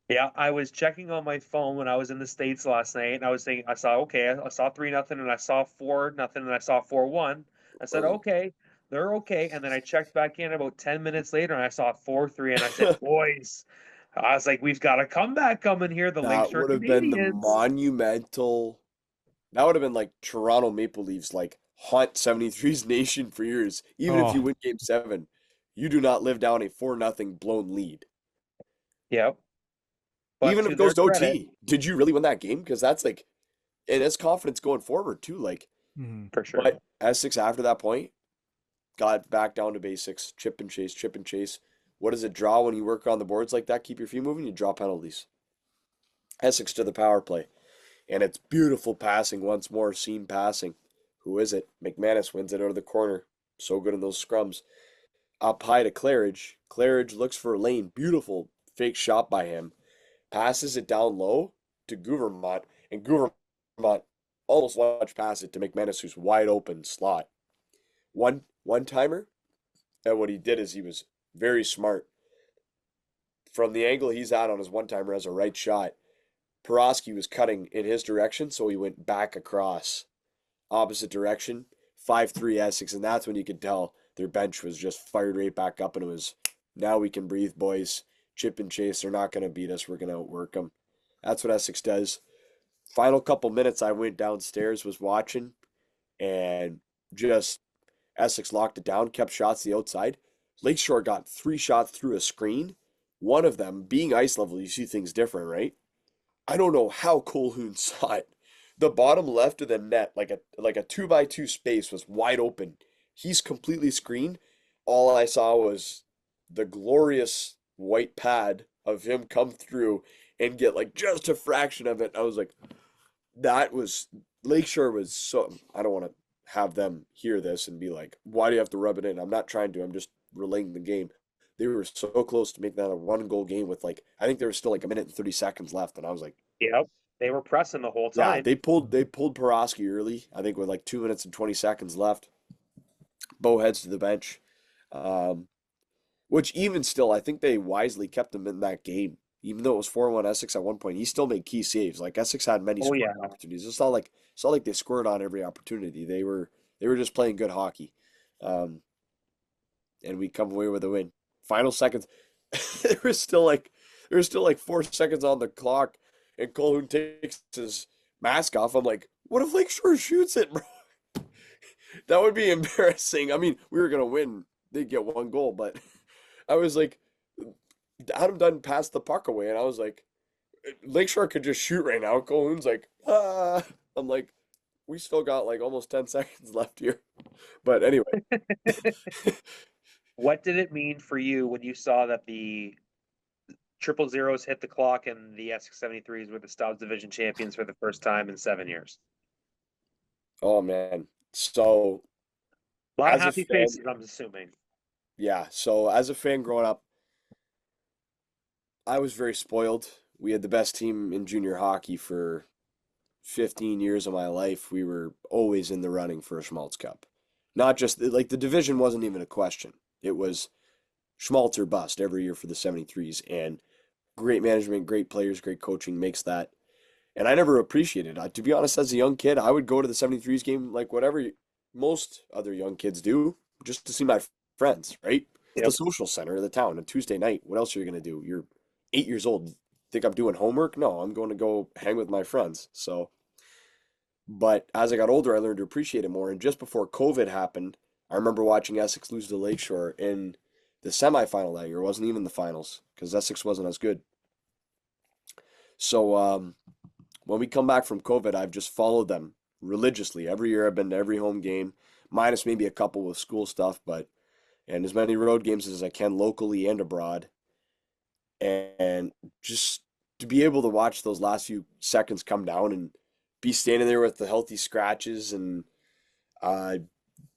Speaker 1: Yeah, I was checking on my phone when I was in the States last night, and I was thinking, I saw 3-0, and I saw 4-0, and I saw 4-1. I said, okay, they're okay. And then I checked back in about 10 minutes later, and I saw 4-3, and I said, boys, I was like, we've got a comeback coming here. The Lakeshore Canadians.
Speaker 2: That would have been like Toronto Maple Leafs, like haunt 73's nation for years. Even if you win Game 7, you do not live down a 4-0 blown lead.
Speaker 1: Yep. But
Speaker 2: even if it goes to OT, did you really win that game? Because that's like, and it's confidence going forward too. Like,
Speaker 1: for sure.
Speaker 2: But Essex after that point got back down to basics, chip and chase, chip and chase. What does it draw when you work on the boards like that? Keep your feet moving. You draw penalties. Essex to the power play, and it's beautiful passing once more. Seam passing. Who is it? McManus wins it out of the corner. So good in those scrums. Up high to Claridge. Claridge looks for a lane. Beautiful fake shot by him. Passes it down low to Gouvermont, and Gouvermont almost launch pass it to McManus, who's wide open slot. One timer, and what he did is he was very smart. From the angle he's at on his one timer as a right shot, Porosky was cutting in his direction, so he went back across, opposite direction, 5-3 Essex, and that's when you could tell their bench was just fired right back up, and it was, now we can breathe, boys. Chip and chase, they're not going to beat us. We're going to outwork them. That's what Essex does. Final couple minutes, I went downstairs, was watching, and just Essex locked it down, kept shots to the outside. Lakeshore got 3 shots through a screen. One of them, being ice level, you see things different, right? I don't know how Colhoun saw it. The bottom left of the net, like a 2x2 space, was wide open. He's completely screened. All I saw was the glorious white pad of him come through and get like just a fraction of it. I was like, that was Lakeshore was so. I don't want to have them hear this and be like, why do you have to rub it in? I'm not trying to. I'm just relaying the game. They were so close to making that a 1 goal game with like I think there was still like a minute and 30 seconds left, and I was like,
Speaker 1: Yep. They were pressing the whole
Speaker 2: yeah,
Speaker 1: time.
Speaker 2: they pulled Porosky early. I think with like 2 minutes and 20 seconds left. Bo heads to the bench, um, which even still, I think they wisely kept him in that game. Even though it was 4-1 Essex at one point, he still made key saves. Like Essex had many
Speaker 1: Oh
Speaker 2: scoring
Speaker 1: yeah.
Speaker 2: opportunities. It's not like they scored on every opportunity. They were just playing good hockey, um, and we come away with a win. Final seconds, there was still like 4 seconds on the clock, and Colhoun takes his mask off. I'm like, what if Lakeshore shoots it, bro? That would be embarrassing. I mean, we were gonna win. They'd get 1 goal, but I was like, Adam Dunn passed the puck away, and I was like, Lakeshore could just shoot right now. Colhoun's like, ah. I'm like, we still got like almost 10 seconds left here. But anyway,
Speaker 1: What did it mean for you when you saw that the triple zeros hit the clock and the Essex 73s were the Stobbs Division champions for the first time in 7 years?
Speaker 2: oh man. So
Speaker 1: A lot of
Speaker 2: as a
Speaker 1: happy
Speaker 2: fan,
Speaker 1: faces, I'm assuming.
Speaker 2: yeah. So as a fan growing up, I was very spoiled. We had the best team in junior hockey for 15 years of my life. We were always in the running for a Schmaltz Cup. Not just like the division wasn't even a question. It was Schmaltz or bust every year for the 73s. And great management, great players, great coaching makes that. And I never appreciated it. To be honest, as a young kid, I would go to the 73s game like whatever most other young kids do, just to see my friends, right? It's the
Speaker 1: Yep.
Speaker 2: social center of the town. A Tuesday night. What else are you going to do? You're 8 years old. Think I'm doing homework? No, I'm going to go hang with my friends. So, but as I got older, I learned to appreciate it more. And just before COVID happened, I remember watching Essex lose to Lakeshore in the semifinal that year. It wasn't even the finals because Essex wasn't as good. So, when we come back from COVID, I've just followed them religiously. Every year I've been to every home game, minus maybe a couple with school stuff, but and as many road games as I can locally and abroad. And just to be able to watch those last few seconds come down and be standing there with the healthy scratches and uh,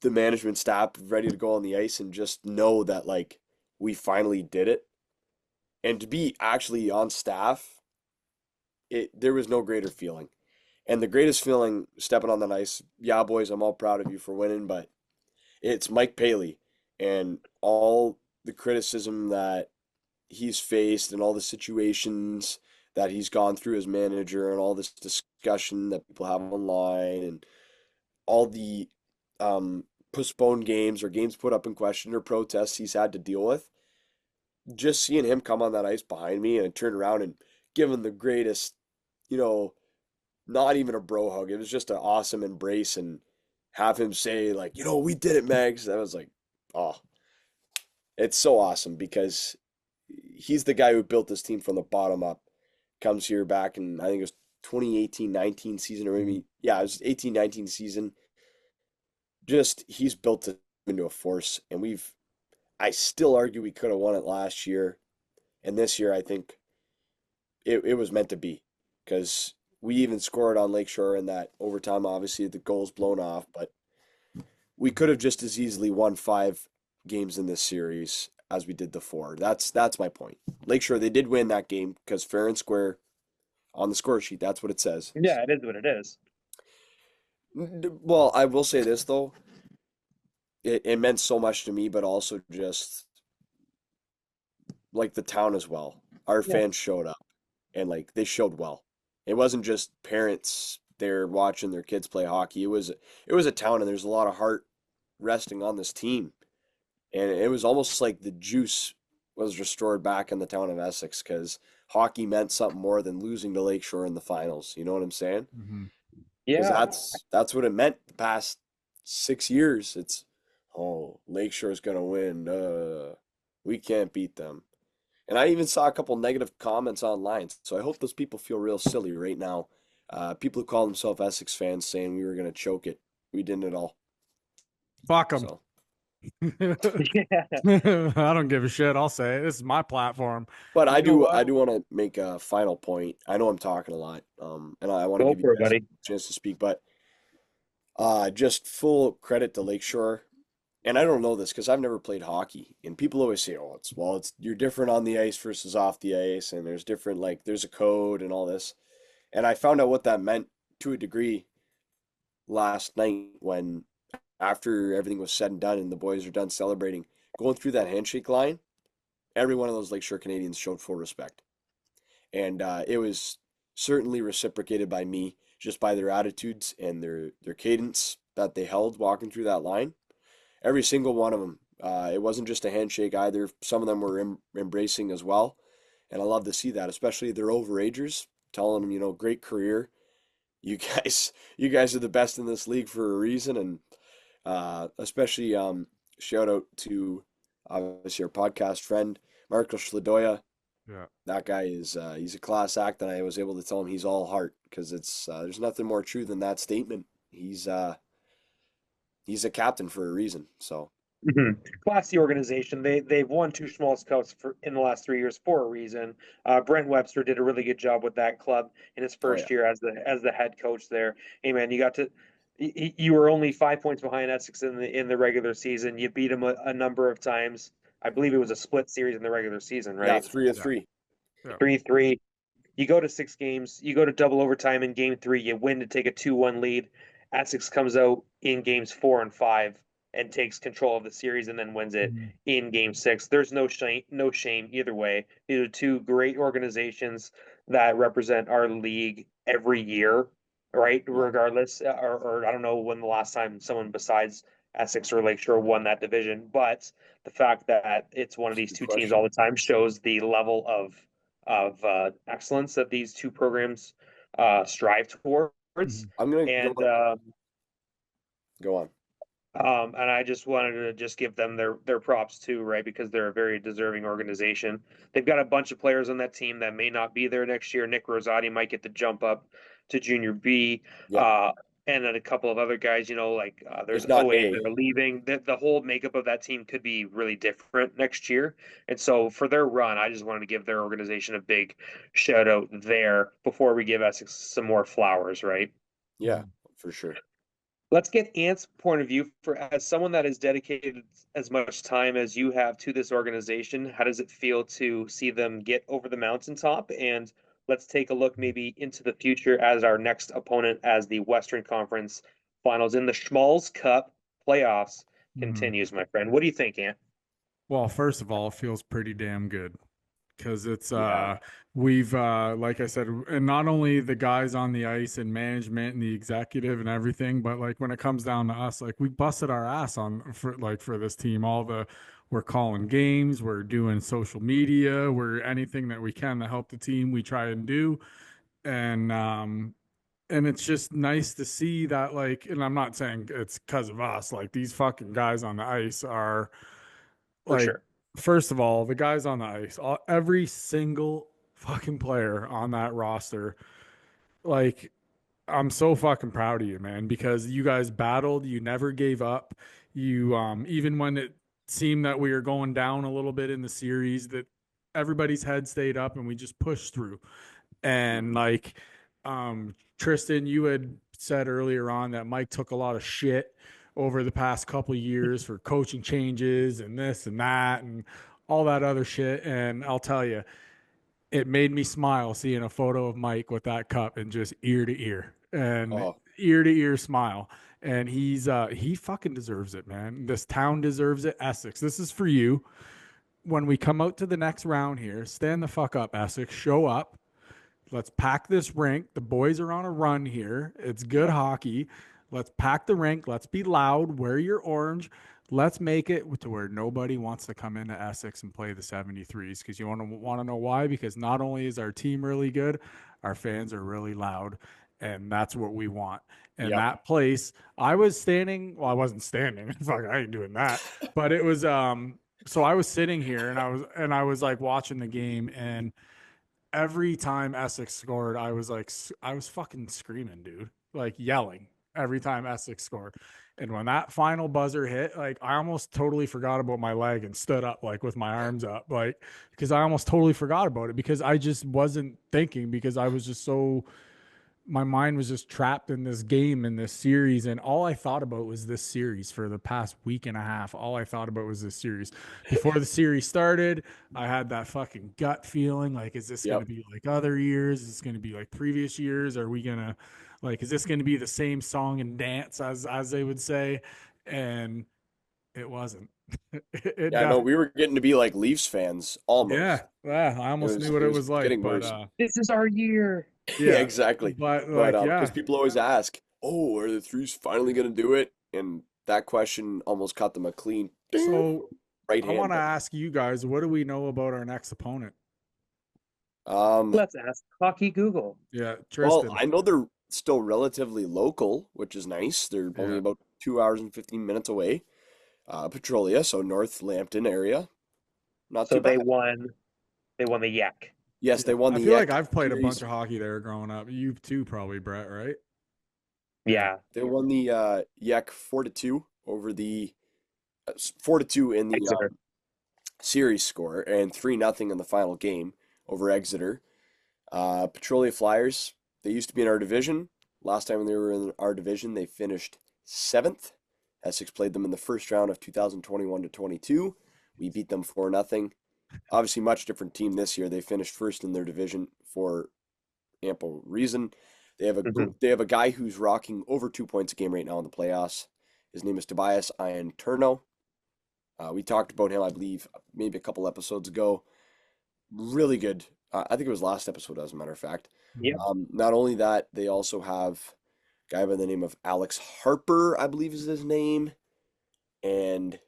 Speaker 2: the management staff ready to go on the ice and just know that like we finally did it. And to be actually on staff, there was no greater feeling. And the greatest feeling stepping on the ice, yeah, boys, I'm all proud of you for winning, but it's Mike Paley and all the criticism that he's faced and all the situations that he's gone through as manager and all this discussion that people have online and all the postponed games or games put up in question or protests he's had to deal with. Just seeing him come on that ice behind me and turn around and give him the greatest, you know, not even a bro hug. It was just an awesome embrace and have him say like, we did it, Megs. I was like, oh, it's so awesome because he's the guy who built this team from the bottom up. Comes here back in I think it was 2018-19 season or maybe yeah, it was 18-19 season. Just he's built it into a force and I still argue we could have won it last year. And this year I think it was meant to be because we even scored on Lakeshore in that overtime. Obviously, the goal's blown off, but we could have just as easily won 5 games in this series as we did the 4. That's my point. Lakeshore, they did win that game because fair and square on the score sheet. That's what it says.
Speaker 1: Yeah, it is what it is.
Speaker 2: Well, I will say this though. It meant so much to me, but also just like the town as well. Our
Speaker 1: Yeah.
Speaker 2: fans showed up and like they showed well. It wasn't just parents there watching their kids play hockey. It was a town and there's a lot of heart resting on this team. And it was almost like the juice was restored back in the town of Essex because hockey meant something more than losing to Lakeshore in the finals. You know what I'm saying?
Speaker 3: Mm-hmm.
Speaker 2: Because
Speaker 1: Yeah.
Speaker 2: that's what it meant the past 6 years, it's, oh, Lakeshore's gonna win. We can't beat them. And I even saw a couple negative comments online. So I hope those people feel real silly right now. People who call themselves Essex fans saying we were gonna choke it. We didn't at all.
Speaker 3: Fuck them.
Speaker 2: So,
Speaker 1: Yeah.
Speaker 3: I don't give a shit. I'll say it. This is my platform.
Speaker 2: but
Speaker 1: You know
Speaker 2: I
Speaker 1: what?
Speaker 2: do want to make a final point. I know I'm talking a lot, and I want to
Speaker 1: Go
Speaker 2: give you
Speaker 1: for it,
Speaker 2: guys
Speaker 1: buddy.
Speaker 2: a chance to speak. But just full credit to Lakeshore. And I don't know this because I've never played hockey. And people always say, "Oh, it's you're different on the ice versus off the ice, and there's different there's a code and all this." And I found out what that meant to a degree last night when after everything was said and done and the boys are done celebrating, going through that handshake line, every one of those Lakeshore Canadians showed full respect. And it was certainly reciprocated by me just by their attitudes and their cadence that they held walking through that line. Every single one of them. It wasn't just a handshake either. Some of them were embracing as well. And I love to see that, especially their overagers telling them, great career. You guys are the best in this league for a reason. And especially shout out to obviously our podcast friend, Marco Schladoya.
Speaker 3: Yeah.
Speaker 2: That guy is he's a class act, and I was able to tell him he's all heart because it's there's nothing more true than that statement. He's a captain for a reason. So
Speaker 1: Classy organization. They've won two small cups in the last 3 years for a reason. Brent Webster did a really good job with that club in his
Speaker 2: oh yeah,
Speaker 1: first year as the head coach there. Hey man, you were only 5 points behind Essex in the regular season. You beat them a number of times. I believe it was a split series in the regular season,
Speaker 2: yeah,
Speaker 1: right?
Speaker 2: 3-3.
Speaker 3: Yeah.
Speaker 1: 3-3. You go to 6 games, you go to double overtime in game three, you win to take a 2-1 lead. Essex comes out in games 4 and 5 and takes control of the series and then wins it
Speaker 3: Mhm.
Speaker 1: in game six. There's no shame either way. These are two great organizations that represent our league every year, right?
Speaker 2: Yeah,
Speaker 1: Regardless, or I don't know when the last time someone besides Essex or Lakeshore won that division, but the fact that it's one of
Speaker 2: that's a
Speaker 1: these
Speaker 2: good
Speaker 1: two teams all
Speaker 2: question.
Speaker 1: the time shows the level of excellence that these two programs strive towards.
Speaker 3: Mhm.
Speaker 2: I'm gonna go
Speaker 1: And
Speaker 2: on. Go on.
Speaker 1: and I just wanted to just give them their props too, right? Because they're a very deserving organization. They've got a bunch of players on that team that may not be there next year. Nick Rosati might get the jump up to junior B.
Speaker 2: Yep.
Speaker 1: And then a couple of other guys, like there's
Speaker 2: If not
Speaker 1: OAs
Speaker 2: A.
Speaker 1: that are leaving. The whole makeup of that team could be really different next year. And so for their run, I just wanted to give their organization a big shout out there before we give Essex some more flowers, right?
Speaker 2: Yeah, for sure.
Speaker 1: Let's get Ant's point of view for as someone that has dedicated as much time as you have to this organization. How does it feel to see them get over the mountaintop? And let's take a look maybe into the future as our next opponent as the Western Conference Finals in the Schmalz Cup playoffs
Speaker 3: Mhm.
Speaker 1: continues, my friend. What do you think, Ant?
Speaker 3: Well, first of all, it feels pretty damn good because it's
Speaker 2: Yeah.
Speaker 3: we've like I said, and not only the guys on the ice and management and the executive and everything, but like when it comes down to us, like we busted our ass for this team. We're calling games, we're doing social media, we're anything that we can to help the team. We try and do, and it's just nice to see that, like, and I'm not saying it's because of us, like these fucking guys on the ice are
Speaker 1: For
Speaker 3: like,
Speaker 1: sure.
Speaker 3: first of all, the guys on the ice, every single fucking player on that roster, like, I'm so fucking proud of you, man, because you guys battled, you never gave up. You, even when it seemed that we were going down a little bit in the series, that everybody's head stayed up and we just pushed through. And
Speaker 2: Mhm.
Speaker 3: like, Tristan, you had said earlier on that Mike took a lot of shit over the past couple of years for coaching changes and this and that and all that other shit. And I'll tell you, it made me smile seeing a photo of Mike with that cup and just
Speaker 2: Oh,
Speaker 3: ear to ear smile. And he fucking deserves it, man. This town deserves it. Essex, this is for you. When we come out to the next round here, stand the fuck up, Essex. Show up. Let's pack this rink. The boys are on a run here. It's good
Speaker 2: yep.
Speaker 3: hockey. Let's pack the rink. Let's be loud. Wear your orange. Let's make it to where nobody wants to come into Essex and play the 73s, because you want to know why? Because not only is our team really good, our fans are really loud. and that's what we want. And
Speaker 2: Yep.
Speaker 3: that place, I was standing, well, I wasn't standing. Fuck, I ain't doing that. But it was so I was sitting here and I was like watching the game, and every time Essex scored, I was like I was fucking screaming, dude. Like yelling every time Essex scored. And when that final buzzer hit, like I almost totally forgot about my leg and stood up like with my arms up, like because I almost totally forgot about it because I just wasn't thinking because I was just so my mind was just trapped in this game in this series, and all I thought about was this series for the past week and a half. All I thought about was this series. Before the series started, I had that fucking gut feeling like, is this going to
Speaker 2: Yep.
Speaker 3: be like other years? Is this going to be like previous years? Are we going to like, is this going to be the same song and dance as they would say? And it wasn't. It
Speaker 2: Yeah, no,
Speaker 3: definitely.
Speaker 2: we were getting to be like Leafs fans almost.
Speaker 3: Yeah, I almost knew what
Speaker 2: It
Speaker 3: it
Speaker 2: was
Speaker 3: was like,
Speaker 2: getting
Speaker 3: but
Speaker 2: worse.
Speaker 1: This is our year.
Speaker 2: Yeah,
Speaker 3: yeah,
Speaker 2: exactly.
Speaker 3: but
Speaker 2: But
Speaker 3: like,
Speaker 2: because
Speaker 3: yeah.
Speaker 2: people always ask, "Oh, are the Threes finally going to do it?" And that question almost caught them a clean
Speaker 3: So
Speaker 2: right
Speaker 3: I want
Speaker 2: hand.
Speaker 3: to
Speaker 2: But
Speaker 3: ask you guys, what do we know about our next opponent?
Speaker 2: um,
Speaker 1: Let's ask Hockey Google.
Speaker 3: Yeah,
Speaker 2: well,
Speaker 3: Tristan.
Speaker 2: I know they're still relatively local, which is nice. They're only
Speaker 3: Yeah.
Speaker 2: about 2 hours and 15 minutes away. Petrolia, so North Lambton area, not
Speaker 1: So
Speaker 2: too
Speaker 1: they
Speaker 2: bad.
Speaker 1: won. They won the Yak.
Speaker 2: Yes,
Speaker 3: Yeah.
Speaker 2: they won
Speaker 3: I
Speaker 2: the
Speaker 3: feel like
Speaker 2: EC
Speaker 3: I've played a bunch
Speaker 2: series.
Speaker 3: of hockey there growing up. You too, probably, Brett, right? Yeah.
Speaker 1: Yeah,
Speaker 2: They won the YAC 4-2 over the 4-2 in the
Speaker 1: Exeter.
Speaker 2: series score and 3-0 in the final game over Exeter. Petrolia Flyers, they used to be in our division. Last time they were in our division, they finished seventh. Essex played them in the first round of 2021 to 22. We beat them 4-0. Obviously, much different team this year. They finished first in their division for ample reason.
Speaker 1: Mhm.
Speaker 2: They have a guy who's rocking over 2 points a game right now in the playoffs. His name is Tobias Ianturno. We talked about him, I believe, maybe a couple episodes ago. Really good. I think it was last episode, as a matter of fact.
Speaker 1: Yep.
Speaker 2: Not only that, they also have a guy by the name of Alex Harper, I believe is his name, and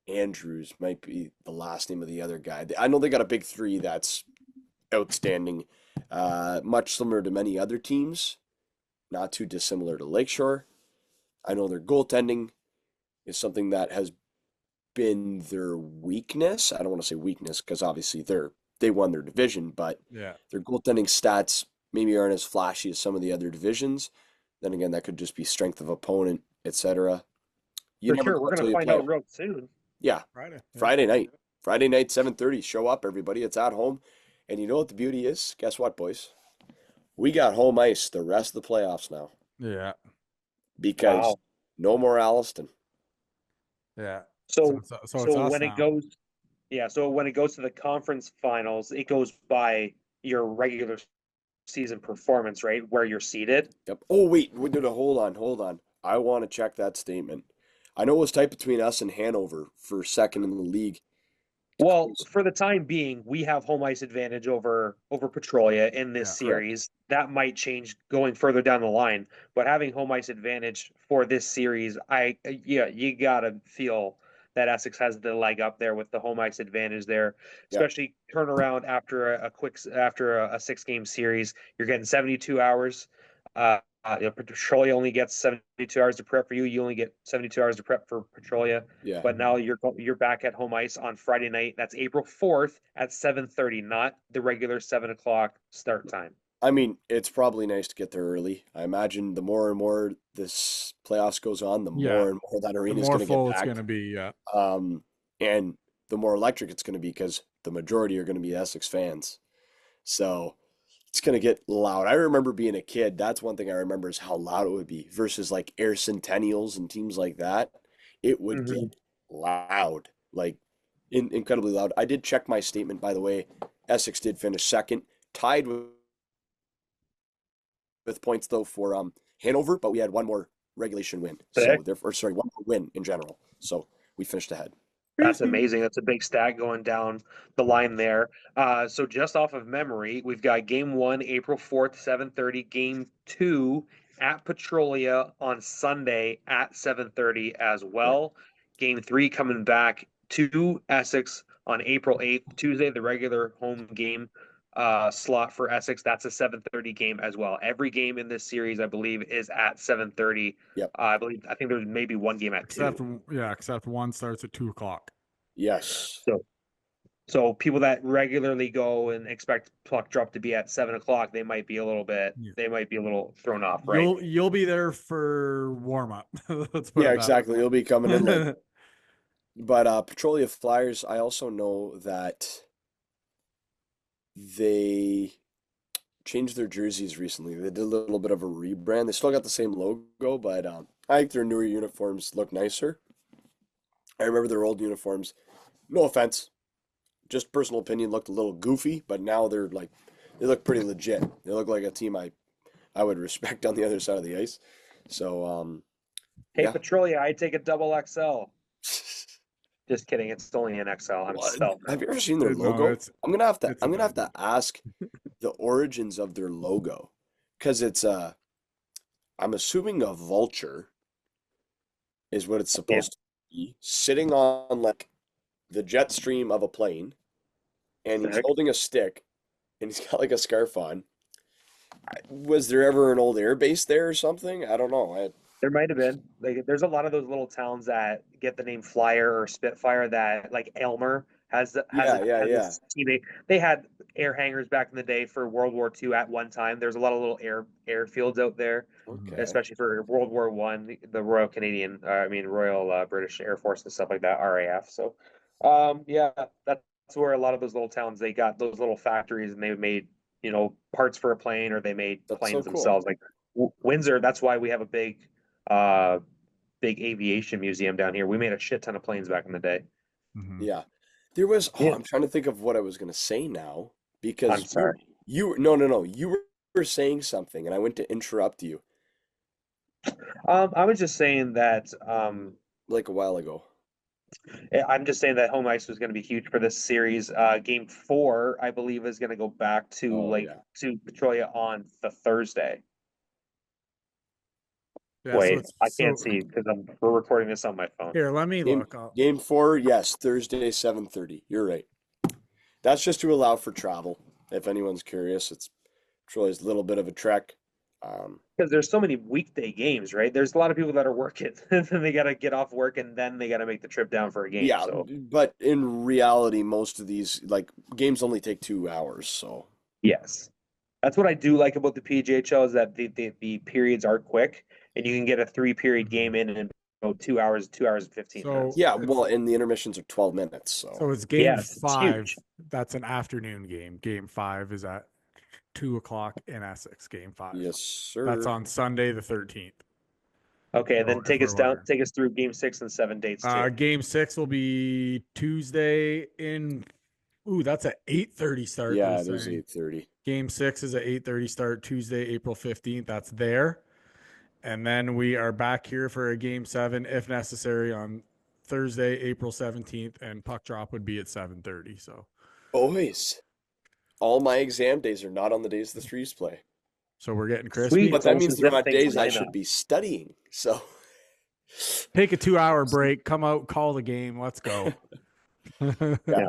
Speaker 2: Andrews might be the last name of the other guy. I know they got a big three that's outstanding, much similar to many other teams, not too dissimilar to Lakeshore. I know their goaltending is something that has been their weakness. I don't want to say weakness because obviously they won their division, but
Speaker 3: Yeah.
Speaker 2: their goaltending stats maybe aren't as flashy as some of the other divisions. Then again, that could just be strength of opponent, etc. You
Speaker 1: For
Speaker 2: never
Speaker 1: sure.
Speaker 2: know
Speaker 1: We're
Speaker 2: until
Speaker 1: gonna
Speaker 2: you
Speaker 1: find
Speaker 2: play
Speaker 1: out
Speaker 2: them.
Speaker 1: real soon.
Speaker 2: Yeah,
Speaker 3: Friday. Yeah.
Speaker 2: Friday night. Friday night, 7:30. Show up, everybody. It's at home. And you know what the beauty is? Guess what, boys? We got home ice the rest of the playoffs now
Speaker 3: Yeah.
Speaker 2: because
Speaker 1: Wow.
Speaker 2: no more Alliston.
Speaker 3: Yeah. So
Speaker 1: So
Speaker 3: it's
Speaker 1: so
Speaker 3: us
Speaker 1: when it
Speaker 3: now.
Speaker 1: goes, yeah. So when it goes to the conference finals, it goes by your regular season performance, right? Where you're seated.
Speaker 2: Yep. Oh, wait. No, hold on. I want to check that statement. I know it was tight between us and Hanover for second in the league. It's
Speaker 1: Well,
Speaker 2: close.
Speaker 1: for the time being, we have home ice advantage over Petrolia in this
Speaker 3: Yeah.
Speaker 2: Correct.
Speaker 1: series. That might change going further down the line, but having home ice advantage for this series, yeah, you gotta feel that Essex has the leg up there with the home ice advantage there,
Speaker 2: Yep.
Speaker 1: especially turnaround after a 6 game series. You're getting 72 hours. Petrolia only gets 72 hours to prep for you. You only get 72 hours to prep for Petrolia.
Speaker 2: Yeah.
Speaker 1: But now you're back at home ice on Friday night. That's April 4th at 7:30, not the regular 7 o'clock start time.
Speaker 2: I mean, it's probably nice to get there early. I imagine the more and more this playoffs goes on, the
Speaker 3: Yeah.
Speaker 2: more and more that
Speaker 3: The
Speaker 2: arena is
Speaker 3: more
Speaker 2: going to get
Speaker 3: full it's gonna
Speaker 2: packed.
Speaker 3: be. Yeah.
Speaker 2: And the more electric it's going to be because the majority are going to be Essex fans. So it's going to get loud. I remember being a kid. That's one thing I remember is how loud it would be versus like Air Centennials and teams like that. It would
Speaker 1: Mhm.
Speaker 2: get loud, like incredibly loud. I did check my statement, by the way. Essex did finish second, tied with points though for Hanover, but we had one more regulation win. So therefore, sorry, one more win in general. So we finished ahead.
Speaker 1: That's amazing. That's a big stat going down the line there. So just off of memory, we've got game one, April 4th, 7:30, game two at Petrolia on Sunday at 7:30 as
Speaker 2: Correct.
Speaker 1: well. Game three coming back to Essex on April 8th, Tuesday, the regular home game slot for Essex. That's a 7:30 game as well. Every game in this series, I believe, is at 7:30.
Speaker 2: Yep.
Speaker 1: I think there's maybe one game at
Speaker 3: Except
Speaker 1: 2.
Speaker 3: except one starts at 2 o'clock.
Speaker 2: Yes.
Speaker 1: So people that regularly go and expect puck drop to be at 7 o'clock,
Speaker 3: Yeah.
Speaker 1: they might be a little thrown off, right?
Speaker 3: You'll be there for warm up. Let's put
Speaker 2: Yeah,
Speaker 3: it that
Speaker 2: exactly. You'll be coming in late.
Speaker 3: way.
Speaker 2: But Petrolia Flyers, I also know that they changed their jerseys recently. They did a little bit of a rebrand. They still got the same logo, but I think their newer uniforms look nicer. I remember their old uniforms, no offense, just personal opinion, looked a little goofy, but now they look pretty legit. They look like a team I would respect on the other side of the ice. So
Speaker 1: Hey,
Speaker 2: yeah.
Speaker 1: Petrolia, I take a double XL. Just kidding. It's only an XL. I'm
Speaker 2: Well,
Speaker 1: spelled.
Speaker 2: have you ever seen their
Speaker 3: No,
Speaker 2: logo?
Speaker 3: it's a
Speaker 2: I'm gonna have
Speaker 3: bad
Speaker 2: to ask the origins of their logo, because it's I'm assuming a vulture is what it's
Speaker 1: Yeah.
Speaker 2: supposed to be, sitting on like the jet stream of a plane, and he's
Speaker 1: Sick.
Speaker 2: holding a stick, and he's got like a scarf on. Was there ever an old air base there or something? I don't know.
Speaker 1: There might have been. Like, there's a lot of those little towns that get the name Flyer or Spitfire that, like, Elmer
Speaker 2: Yeah, yeah,
Speaker 1: has
Speaker 2: yeah.
Speaker 1: this teammate. They had air hangars back in the day for World War II at one time. There's a lot of little airfields out there,
Speaker 3: Mhm.
Speaker 2: Okay.
Speaker 1: especially for World War One, the Royal Canadian, Royal British Air Force and stuff like that, RAF. So, yeah, that's where a lot of those little towns, they got those little factories and they made, parts for a plane, or they made
Speaker 2: That's so
Speaker 1: planes
Speaker 2: cool.
Speaker 1: themselves. Like Windsor, that's why we have a uh big aviation museum down here. We made a shit ton of planes back in the day.
Speaker 3: Mhm.
Speaker 2: Yeah. There was,
Speaker 1: Yeah.
Speaker 2: I'm trying to think of what I was gonna say now,
Speaker 1: I'm
Speaker 2: because
Speaker 1: sorry.
Speaker 2: no, you were saying something and I went to interrupt you
Speaker 1: I was just saying that
Speaker 2: like a while ago.
Speaker 1: I'm just saying that home ice was going to be huge for this series. Game 4, I believe, is going to go back
Speaker 2: Oh yeah.
Speaker 1: to Petrolia on the Thursday.
Speaker 3: Yeah,
Speaker 1: Wait, I can't see because we're recording this on my phone.
Speaker 3: here, let me
Speaker 2: Game
Speaker 3: look up.
Speaker 2: game 4, yes, Thursday 7:30. You're right. That's just to allow for travel. If anyone's curious, it's truly a little bit of a trek.
Speaker 1: Because there's so many weekday games, right? There's a lot of people that are working, and then they got to get off work, and then they got to make the trip down for a game.
Speaker 2: Yeah,
Speaker 1: So
Speaker 2: but in reality, most of these like games only take 2 hours. So
Speaker 1: yes. That's what I do like about the PGHL is that the periods are quick and you can get a 3-period game
Speaker 3: Mhm.
Speaker 1: in about 2 hours, 2 hours and 15
Speaker 3: So
Speaker 1: minutes.
Speaker 2: yeah,
Speaker 3: it's
Speaker 2: well, and the intermissions are 12 minutes. So
Speaker 3: so it's game
Speaker 1: Yes, it's
Speaker 3: five.
Speaker 1: huge.
Speaker 3: That's an afternoon game. Game 5 is at 2 o'clock in Essex. Game 5.
Speaker 2: yes,
Speaker 3: That's
Speaker 2: sir.
Speaker 3: on Sunday the 13th.
Speaker 1: Okay,
Speaker 3: So
Speaker 1: then
Speaker 3: if we're wondering,
Speaker 1: take us through game 6 and 7 dates too.
Speaker 3: game 6 will be Tuesday in. Ooh, that's at 8:30 start. They're
Speaker 2: Yeah, it is
Speaker 3: saying
Speaker 2: 8:30.
Speaker 3: game 6 is at 8:30 start Tuesday, April 15th. That's there. And then we are back here for a game 7, if necessary, on Thursday, April 17th, and puck drop would be at 7:30.
Speaker 2: Boys, all my exam days are not on the days the threes play.
Speaker 3: So we're getting
Speaker 1: Sweet.
Speaker 3: crispy.
Speaker 2: But
Speaker 1: It's
Speaker 2: that
Speaker 1: almost
Speaker 2: means
Speaker 1: as
Speaker 2: they're
Speaker 1: if
Speaker 2: not
Speaker 1: things
Speaker 2: days I
Speaker 1: line
Speaker 2: should
Speaker 1: up.
Speaker 2: be studying. So
Speaker 3: Take a 2-hour break. Come out, call the game. Let's go.
Speaker 2: yeah,
Speaker 1: Yeah.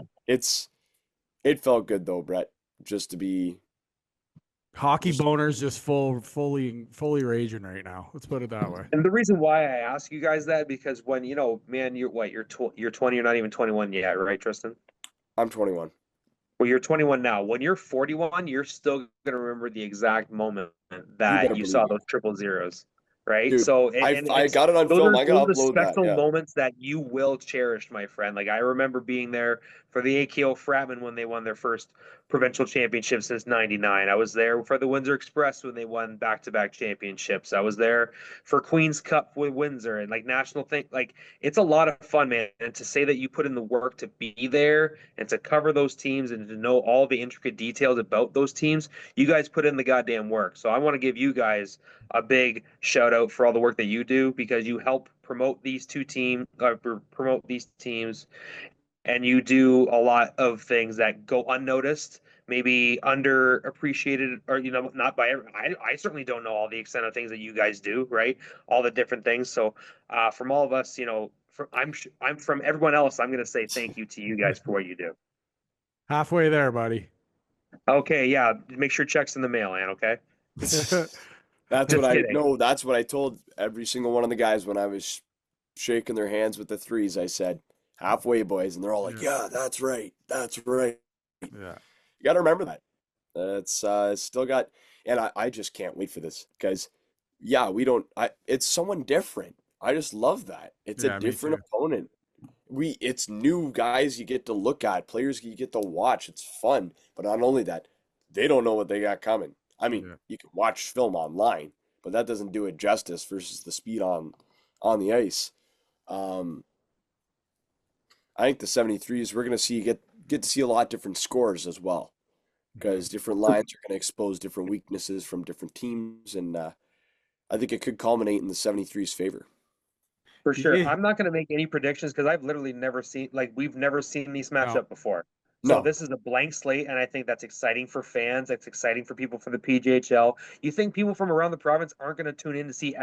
Speaker 2: it felt good though, Brett, just to be
Speaker 3: Hockey
Speaker 2: just
Speaker 3: boners just fully raging right now. Let's put it that way.
Speaker 1: And the reason why I ask you guys that because when man, you're 20, you're not even 21 yet, right, Tristan?
Speaker 2: I'm 21.
Speaker 1: Well, you're 21 now. When you're 41, you're still gonna remember the exact moment
Speaker 2: You
Speaker 1: that
Speaker 2: better
Speaker 1: you
Speaker 2: believe
Speaker 1: saw
Speaker 2: it.
Speaker 1: those 000s, right?
Speaker 2: Dude,
Speaker 1: So,
Speaker 2: I
Speaker 1: and
Speaker 2: I
Speaker 1: it's
Speaker 2: got it on film. I
Speaker 1: those
Speaker 2: gotta
Speaker 1: are the
Speaker 2: upload that.
Speaker 1: special
Speaker 2: Yeah.
Speaker 1: moments that you will cherish, my friend. Like I remember being there for the AKO Fratman when they won their first provincial championship since '99. I was there for the Windsor Express when they won back-to-back championships. I was there for Queen's Cup with Windsor and like national thing. Like it's a lot of fun, man. And to say that you put in the work to be there and to cover those teams and to know all the intricate details about those teams, you guys put in the goddamn work. So I want to give you guys a big shout out for all the work that you do because you help promote promote these teams, and you do a lot of things that go unnoticed, maybe underappreciated, or not by I certainly don't know all the extent of things that you guys do, right? All the different things. So, from all of us, I'm from everyone else. I'm going to say thank you to you guys for what you do.
Speaker 3: Halfway there, buddy.
Speaker 1: Okay, yeah. Make sure checks in the mail, Ann. Okay.
Speaker 2: That's what
Speaker 1: Just
Speaker 2: I
Speaker 1: kidding.
Speaker 2: no, that's what I told every single one of the guys when I was shaking their hands with the threes. I said, halfway, boys, and they're all like,
Speaker 3: Yeah.
Speaker 2: yeah, that's right. That's right.
Speaker 3: Yeah.
Speaker 2: You got to remember that. It's still got, and I just can't wait for this because, yeah, we don't. It's someone different. I just love that. It's a
Speaker 3: Yeah, me
Speaker 2: different
Speaker 3: too.
Speaker 2: opponent. It's new guys you get to look at, players you get to watch. It's fun, but not only that, they don't know what they got coming. I mean,
Speaker 3: Yeah.
Speaker 2: you can watch film online, but that doesn't do it justice versus the speed on the ice. Um, I think the 73s we're gonna see get to see a lot different scores as well
Speaker 3: Mhm.
Speaker 2: because different lines are going to expose different weaknesses from different teams, and I think it could culminate in the 73's favor.
Speaker 1: For sure.
Speaker 3: Yeah.
Speaker 1: I'm not going to make any predictions because I've literally never seen, like, we've never seen these match
Speaker 3: No.
Speaker 1: up before. So
Speaker 2: No,
Speaker 1: this is a blank slate, and I think that's exciting for fans. It's exciting for people for the PJHL. You think people from around the province aren't going to tune in to see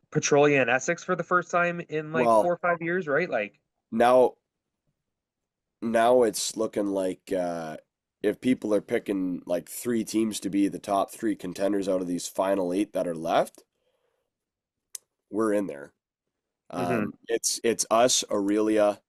Speaker 1: Petrolia and Essex for the first time in like
Speaker 2: well,
Speaker 1: 4 or 5 years, right? Like,
Speaker 2: now now it's looking like if people are picking like three teams to be the top three contenders out of these final eight that are left, we're in there.
Speaker 1: mhm.
Speaker 2: It's us, Aurelia,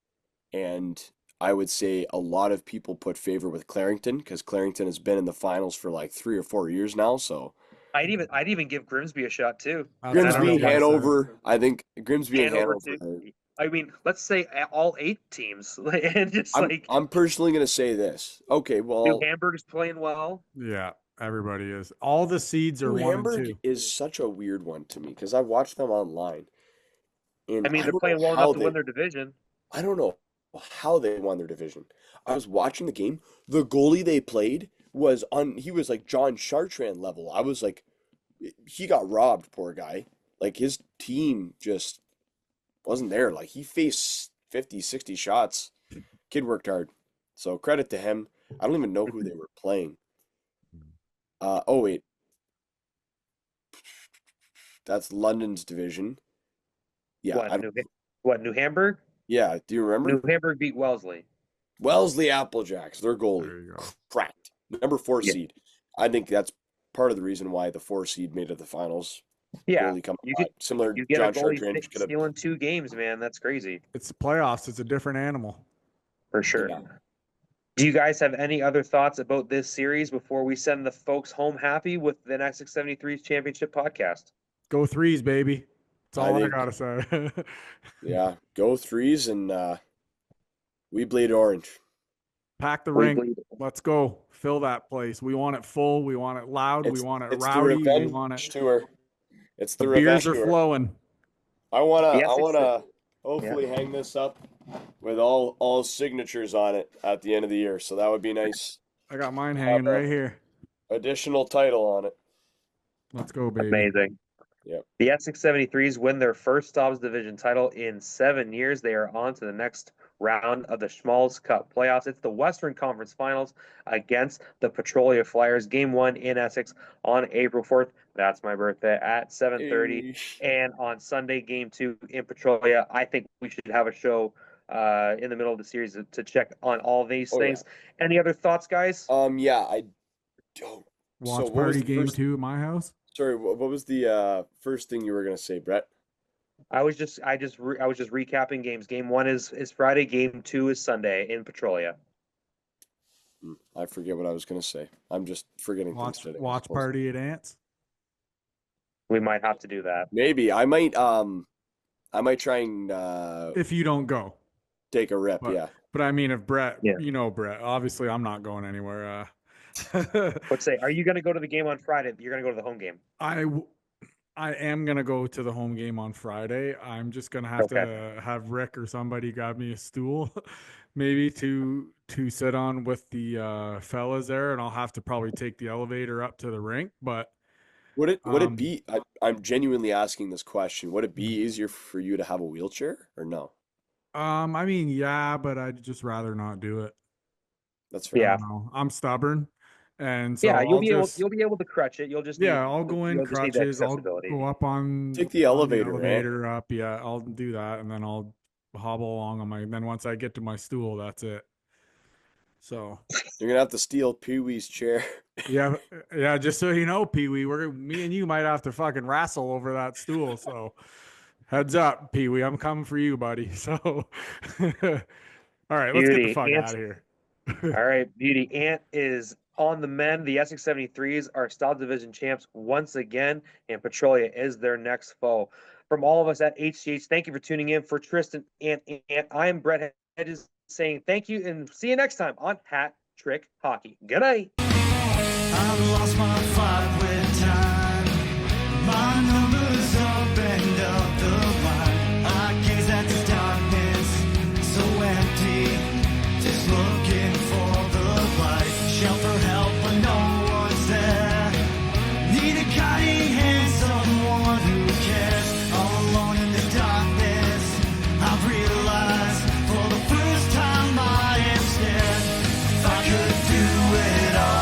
Speaker 2: and I would say a lot of people put favor with Clarington because Clarington has been in the finals for like 3 or 4 years now. So
Speaker 1: I'd even give Grimsby a shot too,
Speaker 3: That's
Speaker 1: and I
Speaker 3: what I
Speaker 1: don't know
Speaker 3: was
Speaker 2: Grimsby,
Speaker 1: why.
Speaker 3: gonna say.
Speaker 2: Hanover, I think Grimsby and
Speaker 1: Hanover
Speaker 2: Hanover.
Speaker 1: too. I mean, let's say all 8 teams, and just like
Speaker 2: I'm personally gonna say this. Okay,
Speaker 1: New
Speaker 2: well,
Speaker 1: Hamburg's playing well.
Speaker 3: Yeah, everybody is. All the seeds are
Speaker 2: New
Speaker 3: one and
Speaker 2: Hamburg
Speaker 3: two.
Speaker 2: is such a weird one to me because I watched them online and
Speaker 1: I mean, they're playing well enough to win their division.
Speaker 2: I don't know how they won their division. I was watching the game. The goalie they played was on. He was like John Chartrand level. I was like, he got robbed, poor guy. Like his team just wasn't there. Like he faced 50, 60 shots. Kid worked hard. So credit to him. I don't even know who they were playing. Oh wait, that's London's division. Yeah,
Speaker 1: What New what New Hamburg?
Speaker 2: yeah. Do you remember?
Speaker 1: New Hamburg beat Wellesley.
Speaker 2: Wellesley Applejacks, their goalie,
Speaker 3: There you go.
Speaker 2: cracked. Number four
Speaker 1: Yeah,
Speaker 2: seed. I think that's part of the reason why the four seed made it to the finals.
Speaker 1: yeah.
Speaker 2: Goalie coming
Speaker 1: You get
Speaker 2: hot. Similar
Speaker 1: you get a
Speaker 2: John
Speaker 1: goalie
Speaker 2: Chartrand could have.
Speaker 1: stealing 2 games, man. That's crazy
Speaker 3: It's playoffs. It's a different animal.
Speaker 1: for sure.
Speaker 2: Yeah.
Speaker 1: Do you guys have any other thoughts about this series before we send the folks home happy with the Essex 73's championship podcast?
Speaker 3: Go threes, baby. That's
Speaker 2: I
Speaker 3: all I
Speaker 2: think,
Speaker 3: gotta say.
Speaker 2: yeah, go threes and we bleed orange.
Speaker 3: Pack the
Speaker 1: We
Speaker 3: rink.
Speaker 1: bleed.
Speaker 3: Let's go. Fill that place. We want it full. We want it loud. We
Speaker 2: It's
Speaker 3: want it
Speaker 2: it's the
Speaker 3: rowdy. We want it.
Speaker 2: revenge tour. It's
Speaker 3: The
Speaker 2: the
Speaker 3: beers
Speaker 2: revenge
Speaker 3: are
Speaker 2: tour.
Speaker 3: flowing.
Speaker 2: I
Speaker 1: Yes,
Speaker 2: wanna
Speaker 1: yeah.
Speaker 2: hopefully hang this up with all signatures on it at the end of the year. So that would be nice.
Speaker 3: I got mine
Speaker 2: Have
Speaker 3: hanging
Speaker 2: a
Speaker 3: right here.
Speaker 2: additional title on it.
Speaker 3: Let's go, baby.
Speaker 1: Amazing.
Speaker 2: Yep.
Speaker 1: The Essex 73s win their first Stobbs Division title in 7 years. They are on to the next round of the Schmaltz Cup playoffs. It's the Western Conference Finals against the Petrolia Flyers. Game 1 in Essex on April 4th. That's my birthday at 7:30.
Speaker 2: Hey.
Speaker 1: And on Sunday, Game 2 in Petrolia. I think we should have a show in the middle of the series to check on all these
Speaker 2: Oh yeah.
Speaker 1: things. Any other thoughts, guys?
Speaker 2: Yeah, I don't. So
Speaker 3: Watch
Speaker 2: what was
Speaker 3: party
Speaker 2: the
Speaker 3: game
Speaker 2: first?
Speaker 3: 2 at my house.
Speaker 2: Sorry, what was the first thing you were gonna say, Brett?
Speaker 1: I was just recapping games. Game 1 is Friday. Game 2 is Sunday in Petrolia.
Speaker 2: I forget what I was gonna say. I'm just forgetting things today, I
Speaker 3: Watch
Speaker 2: suppose.
Speaker 3: party at Ants.
Speaker 1: We might have to do that.
Speaker 2: Maybe I might try and
Speaker 3: If you don't go.
Speaker 2: take a rip.
Speaker 3: But
Speaker 2: Yeah.
Speaker 3: but I mean, if Brett,
Speaker 1: Yeah.
Speaker 3: Brett. Obviously, I'm not going anywhere.
Speaker 1: Let's say, are you going to go to the game on Friday? You're going to go to the home game.
Speaker 3: I am gonna go to the home game on Friday. I'm just gonna have
Speaker 1: Okay.
Speaker 3: to have Rick or somebody grab me a stool, maybe to sit on with the fellas there, and I'll have to probably take the elevator up to the rink. But
Speaker 2: Would it
Speaker 3: um,
Speaker 2: be? I'm genuinely asking this question. Would it be easier for you to have a wheelchair or no?
Speaker 3: I mean, yeah, but I'd just rather not do it.
Speaker 2: That's fair.
Speaker 3: I
Speaker 1: Yeah.
Speaker 3: don't know. I'm stubborn, and
Speaker 1: Yeah,
Speaker 3: so I'll just
Speaker 1: you'll be able to crutch it.
Speaker 3: I'll go in
Speaker 1: You'll just need the
Speaker 3: crutches. I'll
Speaker 1: accessibility.
Speaker 3: go up
Speaker 2: Take the
Speaker 3: on the
Speaker 2: elevator, eh?
Speaker 3: elevator up. Yeah, I'll do that, and then I'll hobble along on my. Then once I get to my stool, that's it. So
Speaker 2: You're gonna have to steal Pee Wee's chair.
Speaker 3: yeah, yeah. Just so you know, Pee Wee, me and you might have to fucking wrestle over that stool. So heads up, Pee Wee, I'm coming for you, buddy. So all right, let's get the
Speaker 1: Beauty.
Speaker 3: fuck
Speaker 1: Ant,
Speaker 3: out of here.
Speaker 1: all right, Beauty. Ant is on the men. The Essex 73s are Style Division champs once again, and Petrolia is their next foe. From all of us at HCH, thank you for tuning in. For Tristan and I'm Brett Hedges saying thank you and see you next time on Hat Trick Hockey. Good night.
Speaker 4: I've lost my fight with time. My number's up and up the line. I gaze at the darkness, so empty, just looking for the light. Shout for help, but no one's there. Need a guiding hand, someone who cares. All alone in the darkness, I've realized for the first time I am scared. If I could do it all